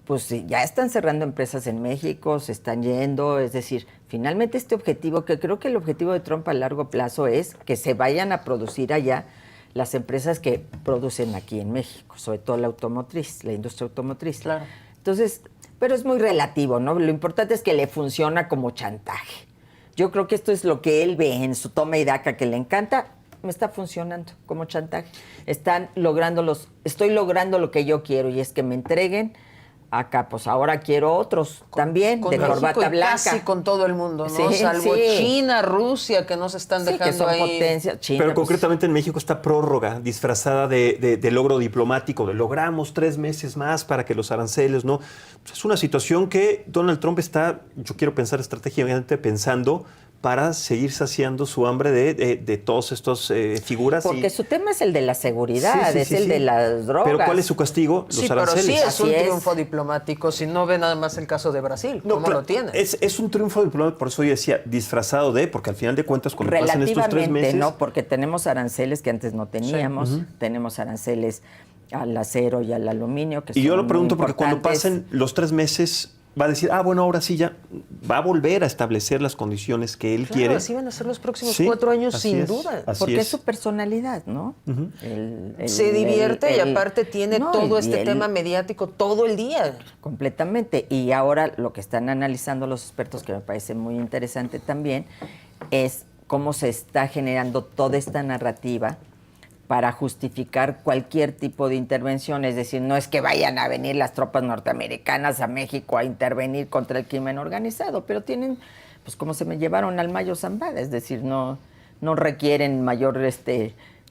pues ya están cerrando empresas en México, se están yendo, es decir, finalmente este objetivo, que creo que el objetivo de Trump a largo plazo es que se vayan a producir allá las empresas que producen aquí en México, sobre todo la automotriz, la industria automotriz. Claro. Entonces, pero es muy relativo, ¿no? Lo importante es que le funciona como chantaje. Yo creo que esto es lo que él ve en su toma y daca, que le encanta, me está funcionando como chantaje. Estoy logrando lo que yo quiero, y es que me entreguen acá, pues ahora quiero otros también, con de México corbata y blanca. casi con todo el mundo, ¿no? Sí, Salvo sí. China, Rusia, que no se están dejando que son ahí. potencias. China, Pero pues, concretamente en México esta prórroga disfrazada de logro diplomático, de logramos 3 meses más para que los aranceles, ¿no? Pues es una situación que Donald Trump está, yo quiero pensar estratégicamente pensando para seguir saciando su hambre de todas estas figuras. Porque su tema es el de la seguridad, Sí, el de las drogas. Pero ¿cuál es su castigo? Los Sí, pero aranceles. sí es Así un es. triunfo diplomático, si no ve nada más el caso de Brasil, ¿cómo claro, lo tiene? Es un triunfo diplomático, por eso yo decía disfrazado porque al final de cuentas cuando pasan estos 3 Relativamente, meses... ¿no? Porque tenemos aranceles que antes no teníamos, tenemos aranceles al acero y al aluminio, que Y yo son lo pregunto muy porque cuando importantes. pasen los 3 meses va a decir, bueno, ahora sí ya va a volver a establecer las condiciones que él quiere. Así van a ser los próximos Sí, 4 años, así sin es, duda. así Porque es es. su personalidad, ¿no? Se divierte y aparte tiene no, todo y este tema mediático todo el día. Completamente. Y ahora lo que están analizando los expertos, que me parece muy interesante también, es cómo se está generando toda esta narrativa para justificar cualquier tipo de intervención. Es decir, no es que vayan a venir las tropas norteamericanas a México a intervenir contra el crimen organizado, pero tienen, pues como se me llevaron al Mayo Zambada, es decir, no requieren mayor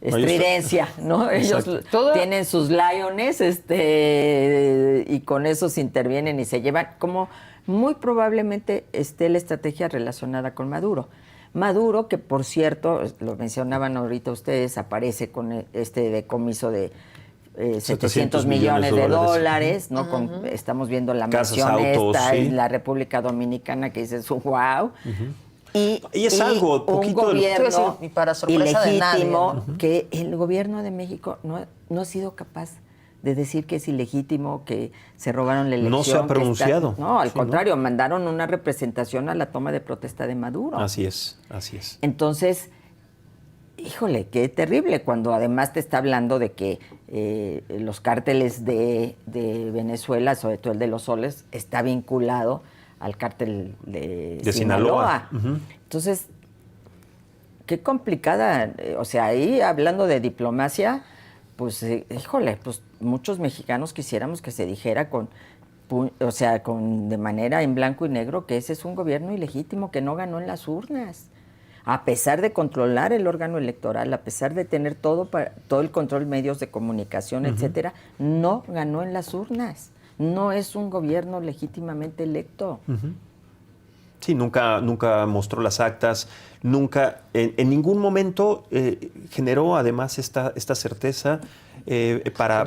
estridencia, ¿no? Ellos tienen sus Liones y con eso se intervienen y se llevan, como muy probablemente esté la estrategia relacionada con Maduro. Maduro, que por cierto, lo mencionaban ahorita ustedes, aparece con este decomiso de 700 millones de dólares, ¿no? Estamos viendo la mansión esta en la República Dominicana, que dices, wow. Y es algo poquito un gobierno y para sorpresa ilegítimo, de nadie. que el gobierno de México no ha sido capaz de decir que es ilegítimo, que se robaron la elección. No se ha pronunciado. Al contrario, mandaron una representación a la toma de protesta de Maduro. Así es. Entonces, híjole, qué terrible, cuando además te está hablando de que los cárteles de Venezuela, sobre todo el de los Soles, está vinculado al cártel de Sinaloa. Entonces, qué complicada, o sea, ahí hablando de diplomacia, pues, híjole, pues muchos mexicanos quisiéramos que se dijera de manera en blanco y negro que ese es un gobierno ilegítimo que no ganó en las urnas. A pesar de controlar el órgano electoral, a pesar de tener todo el control, medios de comunicación, etcétera, no ganó en las urnas. No es un gobierno legítimamente electo. Sí, nunca mostró las actas, nunca, en ningún momento generó además esta certeza para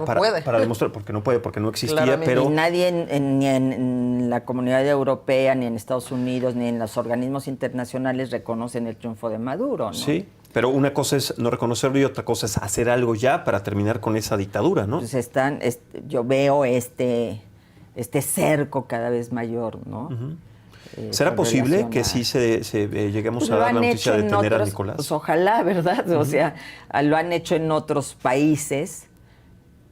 demostrar, porque no puede, porque no existía, Claramente. pero... Ni nadie ni en la comunidad europea, ni en Estados Unidos, ni en los organismos internacionales reconocen el triunfo de Maduro, ¿no? Sí, pero una cosa es no reconocerlo y otra cosa es hacer algo ya para terminar con esa dictadura, ¿no? Pues yo veo este cerco cada vez mayor, ¿no? ¿Será posible que sí lleguemos a dar la noticia de detener a Nicolás? Pues ojalá, ¿verdad? O sea, lo han hecho en otros países,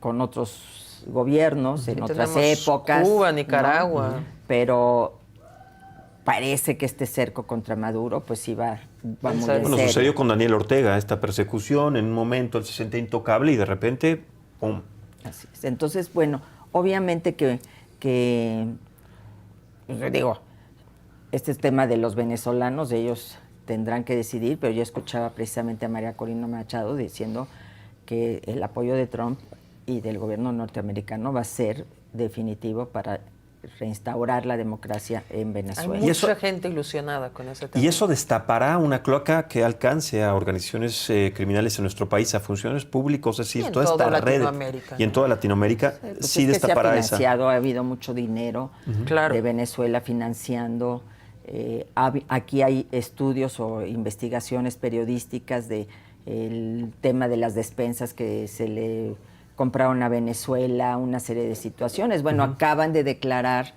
con otros gobiernos, en otras épocas. Cuba, Nicaragua. ¿no? Pero parece que este cerco contra Maduro, pues sí va muy en serio. Bueno, sucedió con Daniel Ortega, esta persecución, en un momento él se sentía intocable y de repente, ¡pum! Así es. Entonces, bueno, obviamente que digo, este tema de los venezolanos, ellos tendrán que decidir, pero yo escuchaba precisamente a María Corina Machado diciendo que el apoyo de Trump y del gobierno norteamericano va a ser definitivo para reinstaurar la democracia en Venezuela. Hay mucha gente ilusionada con ese tema. Y eso destapará una cloaca que alcance a organizaciones criminales en nuestro país, a funcionarios públicos, es decir, toda esta red. Y en toda Latinoamérica sí destapará esa. Ha habido mucho dinero de Venezuela financiando. Aquí hay estudios o investigaciones periodísticas del tema de las despensas que se le compraron a Venezuela, una serie de situaciones. Bueno, acaban de declarar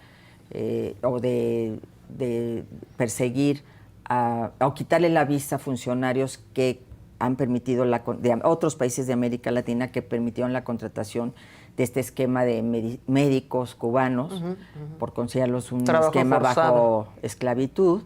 o de perseguir o quitarle la visa a funcionarios que han permitido de otros países de América Latina que permitieron la contratación de este esquema de médicos cubanos por considerarlos un trabajo esquema forzado. bajo esclavitud.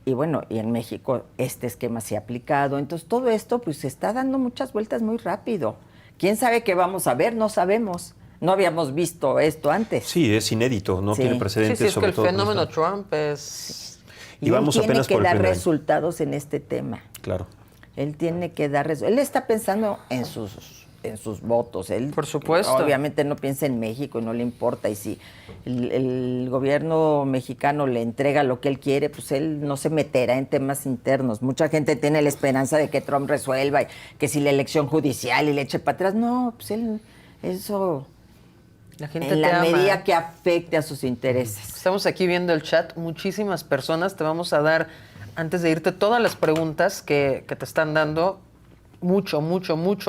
Y bueno, y en México este esquema se ha aplicado. Entonces todo esto pues se está dando muchas vueltas muy rápido. ¿Quién sabe qué vamos a ver? No sabemos. No habíamos visto esto antes. Sí, es inédito, no tiene precedentes. Sí, es que sobre el todo fenómeno Trump es... Y vamos él tiene apenas que por el dar primer año. resultados en este tema. Claro. Él tiene que dar resultados. Él está pensando en sus votos. Él, por supuesto. Obviamente no piensa en México y no le importa. Y si el gobierno mexicano le entrega lo que él quiere, pues él no se meterá en temas internos. Mucha gente tiene la esperanza de que Trump resuelva, y que si la elección judicial y le eche para atrás. No, pues él, eso... La gente en la te ama. medida que afecte a sus intereses. Estamos aquí viendo el chat, muchísimas personas. Te vamos a dar, antes de irte, todas las preguntas que te están dando. Mucho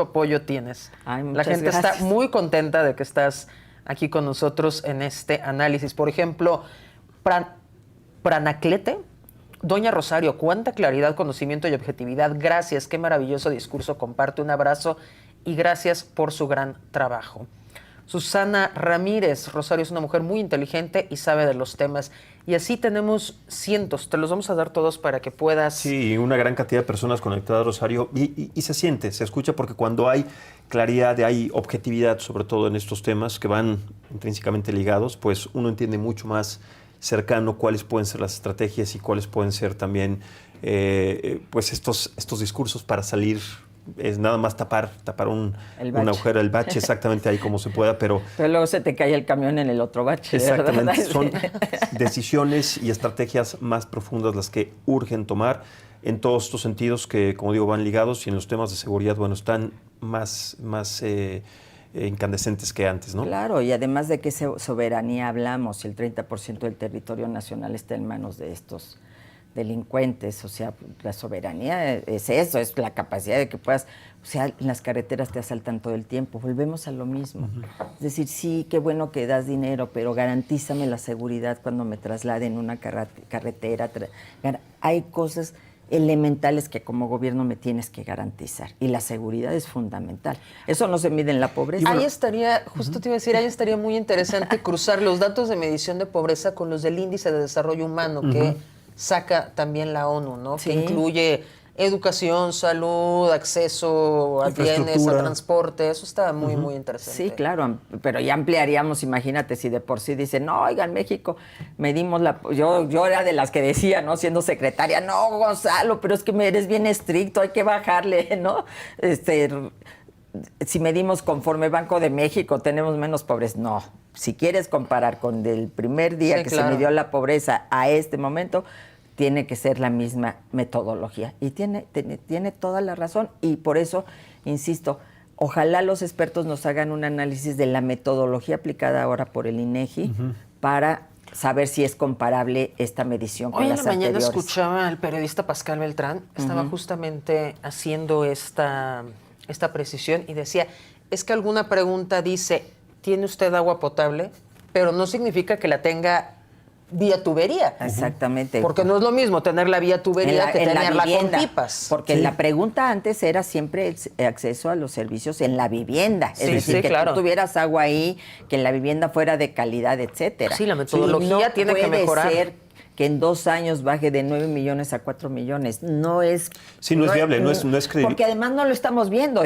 apoyo tienes. Ay, la muchas gente gracias. está muy contenta de que estás aquí con nosotros en este análisis. Por ejemplo, Pranaclete. Doña Rosario, cuánta claridad, conocimiento y objetividad. Gracias, qué maravilloso discurso. Comparte, un abrazo y gracias por su gran trabajo. Susana Ramírez, Rosario es una mujer muy inteligente y sabe de los temas. Y así tenemos cientos, te los vamos a dar todos para que puedas... Sí, una gran cantidad de personas conectadas, Rosario, y se siente, se escucha, porque cuando hay claridad, hay objetividad, sobre todo en estos temas que van intrínsecamente ligados, pues uno entiende mucho más cercano cuáles pueden ser las estrategias y cuáles pueden ser también pues estos discursos para salir. Es nada más tapar un agujero, el bache, exactamente ahí como se pueda, pero luego se te cae el camión en el otro bache. Exactamente, ¿verdad? son decisiones y estrategias más profundas las que urgen tomar en todos estos sentidos que, como digo, van ligados, y en los temas de seguridad, bueno, están más incandescentes que antes, ¿no? Claro, y además de qué soberanía hablamos, si el 30% del territorio nacional está en manos de estos delincuentes, o sea, la soberanía es eso, es la capacidad de que puedas, o sea, en las carreteras te asaltan todo el tiempo, volvemos a lo mismo. Es decir, sí, qué bueno que das dinero, pero garantízame la seguridad cuando me traslade en una carretera. Hay cosas elementales que como gobierno me tienes que garantizar, y la seguridad es fundamental. Eso no se mide en la pobreza. Ahí estaría, justo te iba a decir, ahí estaría muy interesante cruzar los datos de medición de pobreza con los del Índice de Desarrollo Humano, que saca también la ONU, ¿no? Sí. Que incluye educación, salud, acceso a bienes, a transporte. Eso está muy, muy interesante. Sí, claro, pero ya ampliaríamos, imagínate, si de por sí dicen, no, oigan, México, medimos la... Yo era de las que decía, ¿no? Siendo secretaria, no, Gonzalo, pero es que eres bien estricto, hay que bajarle, ¿no? Si medimos conforme Banco de México, tenemos menos pobres. No, si quieres comparar con el primer día que se midió la pobreza a este momento, tiene que ser la misma metodología. Y tiene toda la razón, y por eso, insisto, ojalá los expertos nos hagan un análisis de la metodología aplicada ahora por el INEGI para saber si es comparable esta medición con las anteriores. Hoy en la mañana escuchaba al periodista Pascal Beltrán, estaba justamente haciendo esta precisión y decía, es que alguna pregunta dice, ¿tiene usted agua potable? Pero no significa que la tenga vía tubería. Exactamente. Porque no es lo mismo tener la vía tubería que tenerla con pipas. Porque la pregunta antes era siempre el acceso a los servicios en la vivienda. Es decir, que tú tuvieras agua ahí, que la vivienda fuera de calidad, etcétera. Sí, la metodología tiene que mejorar. No puede ser que en 2 años baje de 9 millones a 4 millones. No es... Sí, no es viable, no es creíble. Porque además no lo estamos viendo.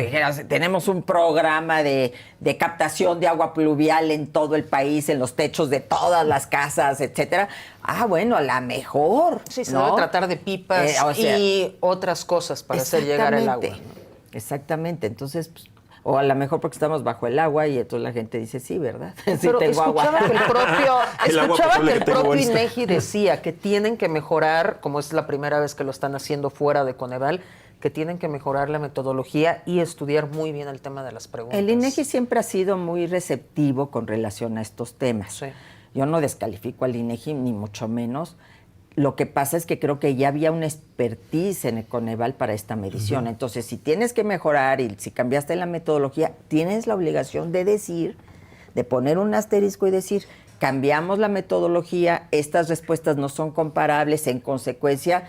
Tenemos un programa de captación de agua pluvial en todo el país, en los techos de todas las casas, etcétera. Bueno, a la mejor. Sí, se debe tratar de pipas y otras cosas para hacer llegar el agua, ¿no? Exactamente. Entonces, pues, o a lo mejor porque estamos bajo el agua y entonces la gente dice, sí, ¿verdad? Sí, pero tengo escuchaba agua. Que el propio INEGI decía que tienen que mejorar, como es la primera vez que lo están haciendo fuera de Coneval, que tienen que mejorar la metodología y estudiar muy bien el tema de las preguntas. El INEGI siempre ha sido muy receptivo con relación a estos temas. Sí. Yo no descalifico al INEGI, ni mucho menos. Lo que pasa es que creo que ya había una expertise en el Coneval para esta medición. Entonces, si tienes que mejorar y si cambiaste la metodología, tienes la obligación de decir, de poner un asterisco y decir, cambiamos la metodología, estas respuestas no son comparables, en consecuencia,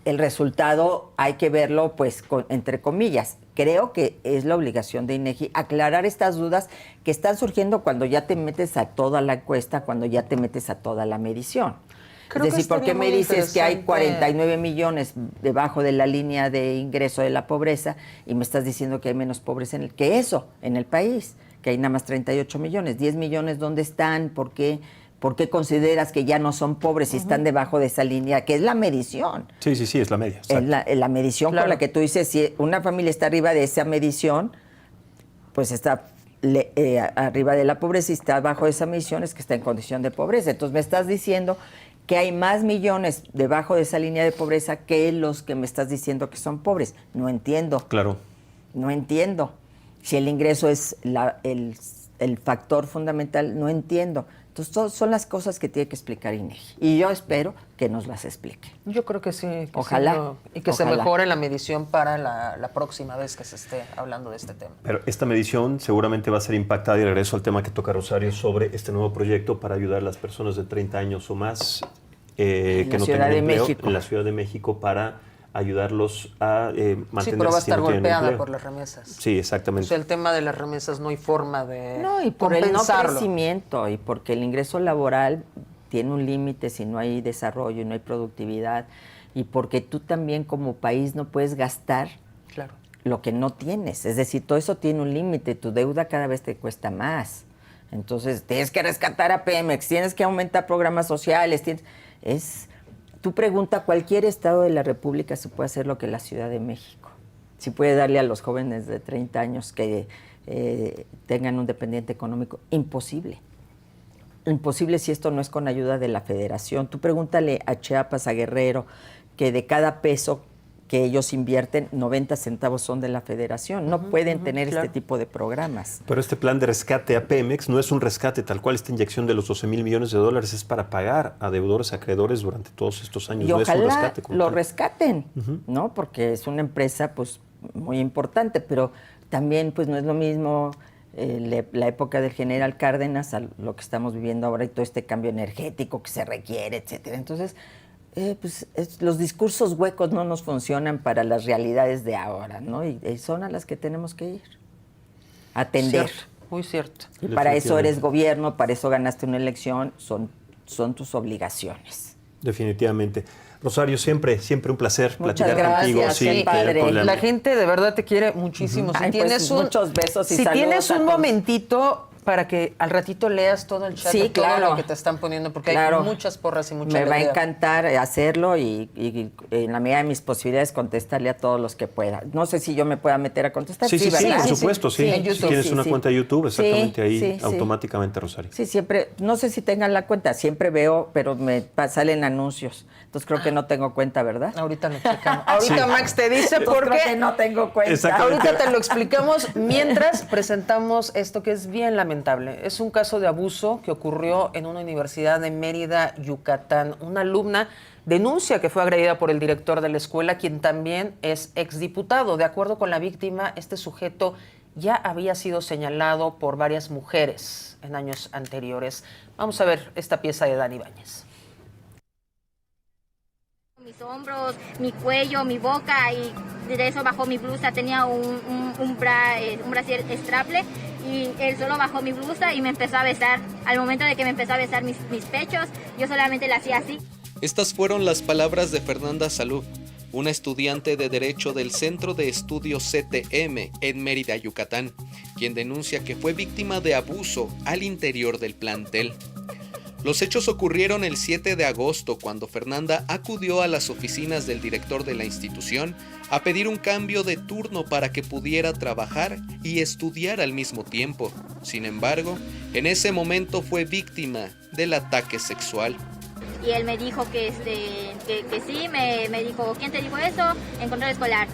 el resultado hay que verlo, pues, entre comillas. Creo que es la obligación de INEGI aclarar estas dudas que están surgiendo cuando ya te metes a toda la encuesta, cuando ya te metes a toda la medición. Creo es decir, ¿por qué me dices que hay 49 millones debajo de la línea de ingreso de la pobreza y me estás diciendo que hay menos pobres en el país? Que hay nada más 38 millones. 10 millones, ¿dónde están? ¿Por qué consideras que ya no son pobres si están debajo de esa línea? Que es la medición. Sí, es la media. Es la medición con la que tú dices, si una familia está arriba de esa medición, pues está arriba de la pobreza, y está abajo de esa medición, es que está en condición de pobreza. Entonces me estás diciendo que hay más millones debajo de esa línea de pobreza que los que me estás diciendo que son pobres. No entiendo. Claro. No entiendo. Si el ingreso es el factor fundamental, no entiendo. Entonces, son las cosas que tiene que explicar INEGI. Y yo espero que nos las explique. Yo creo que sí. Que Ojalá. Sí, y que se mejore la medición para la próxima vez que se esté hablando de este tema. Pero esta medición seguramente va a ser impactada, y regreso al tema que toca Rosario sobre este nuevo proyecto para ayudar a las personas de 30 años o más que no tengan empleo en la Ciudad de México para ayudarlos a mantenerse. Sí, pero va a estar no golpeada por las remesas. Sí, exactamente. O sea, el tema de las remesas no hay forma de No, y por el no compensarlo. crecimiento, y porque el ingreso laboral tiene un límite si no hay desarrollo y no hay productividad, y porque tú también como país no puedes gastar Claro. lo que no tienes. Es decir, todo eso tiene un límite, tu deuda cada vez te cuesta más. Entonces, tienes que rescatar a Pemex, tienes que aumentar programas sociales, tú pregunta, cualquier estado de la República si puede hacer lo que la Ciudad de México. Si puede darle a los jóvenes de 30 años que tengan un dependiente económico. Imposible. Imposible si esto no es con ayuda de la Federación. Tú pregúntale a Chiapas, a Guerrero, que de cada peso que ellos invierten, 90 centavos son de la Federación. No pueden tener este tipo de programas. Pero este plan de rescate a Pemex no es un rescate tal cual. Esta inyección de los 12 mil millones de dólares es para pagar a deudores, acreedores durante todos estos años. Y no ojalá es un rescate como lo tal. rescaten, ¿no? Porque es una empresa pues muy importante, pero también pues no es lo mismo la época del general Cárdenas a lo que estamos viviendo ahora y todo este cambio energético que se requiere, etcétera. Entonces, los discursos huecos no nos funcionan para las realidades de ahora, ¿no? Y son a las que tenemos que ir. Atender. Cierto, muy cierto. Y para eso eres gobierno, para eso ganaste una elección, son tus obligaciones. Definitivamente. Rosario, siempre un placer Muchas platicar contigo. gracias, Sí, padre. La gente de verdad te quiere muchísimo. Si Ay, tienes pues, muchos besos y si saludos tienes a un todos. momentito para que al ratito leas todo el chat Sí, de todo claro. lo que te están poniendo, porque Claro. hay muchas porras y mucha Me va a alegría. encantar hacerlo y en la medida de mis posibilidades contestarle a todos los que pueda. No sé si yo me pueda meter a contestar. Sí, ¿verdad? por supuesto, sí. En Si YouTube. tienes una cuenta de YouTube, exactamente ahí, sí. automáticamente, Rosario. Sí, siempre, no sé si tengan la cuenta, siempre veo, pero me salen anuncios. Entonces creo que no tengo cuenta, ¿verdad? Ahorita lo checamos. Ahorita Max te dice Entonces, por creo que qué. no tengo cuenta. Exactamente. Ahorita te lo explicamos mientras presentamos esto que es bien lamentable. Es un caso de abuso que ocurrió en una universidad de Mérida, Yucatán. Una alumna denuncia que fue agredida por el director de la escuela, quien también es exdiputado. De acuerdo con la víctima, este sujeto ya había sido señalado por varias mujeres en años anteriores. Vamos a ver esta pieza de Dani Ibáñez. Mis hombros, mi cuello, mi boca, y de eso bajó mi blusa. Tenía un brasier straple y él solo bajó mi blusa y me empezó a besar. Al momento de que me empezó a besar mis pechos, yo solamente le hacía así. Estas fueron las palabras de Fernanda Salú, una estudiante de Derecho del Centro de Estudios CTM en Mérida, Yucatán, quien denuncia que fue víctima de abuso al interior del plantel. Los hechos ocurrieron el 7 de agosto, cuando Fernanda acudió a las oficinas del director de la institución a pedir un cambio de turno para que pudiera trabajar y estudiar al mismo tiempo. Sin embargo, en ese momento fue víctima del ataque sexual. Y él me dijo que sí, me dijo, ¿quién te dijo eso? En control escolar.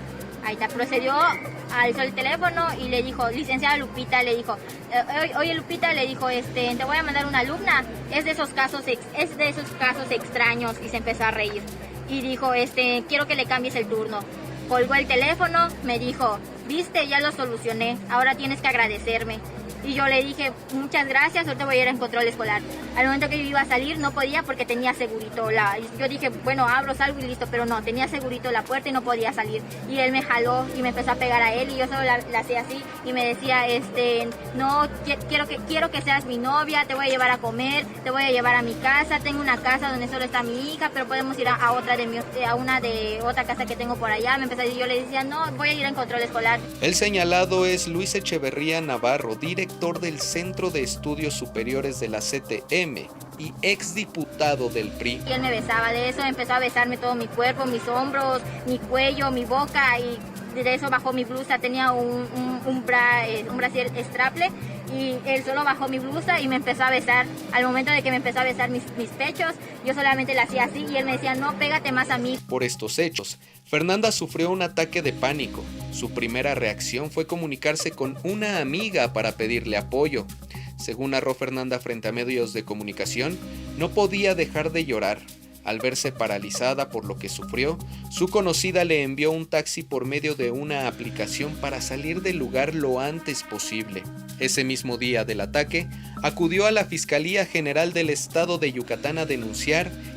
Ahí está, procedió, alzó el teléfono y le dijo, licenciada Lupita, le dijo, oye Lupita, le dijo, te voy a mandar una alumna, es de esos casos extraños, y se empezó a reír. Y dijo, quiero que le cambies el turno. Colgó el teléfono, me dijo, viste, ya lo solucioné, ahora tienes que agradecerme. Y yo le dije, muchas gracias, ahorita voy a ir en control escolar. Al momento que yo iba a salir no podía porque tenía segurito. Yo dije, bueno, abro, salgo y listo, pero no, tenía segurito la puerta y no podía salir. Y él me jaló y me empezó a pegar a él y yo solo la hacía así y me decía, no, quiero que seas mi novia, te voy a llevar a comer, te voy a llevar a mi casa, tengo una casa donde solo está mi hija, pero podemos ir a una de otra casa que tengo por allá. Me empezó a decir, yo le decía, no, voy a ir en control escolar. El señalado es Luis Echeverría Navarro, director del Centro de Estudios Superiores de la CTM y exdiputado del PRI. Y él me besaba, de eso empezó a besarme todo mi cuerpo, mis hombros, mi cuello, mi boca, y de eso bajó mi blusa. Tenía un brasier straple y él solo bajó mi blusa y me empezó a besar. Al momento de que me empezó a besar mis pechos, yo solamente le hacía así y él me decía, no, pégate más a mí. Por estos hechos, Fernanda sufrió un ataque de pánico. Su primera reacción fue comunicarse con una amiga para pedirle apoyo. Según narró Fernanda frente a medios de comunicación, no podía dejar de llorar. Al verse paralizada por lo que sufrió, su conocida le envió un taxi por medio de una aplicación para salir del lugar lo antes posible. Ese mismo día del ataque, acudió a la Fiscalía General del Estado de Yucatán a denunciar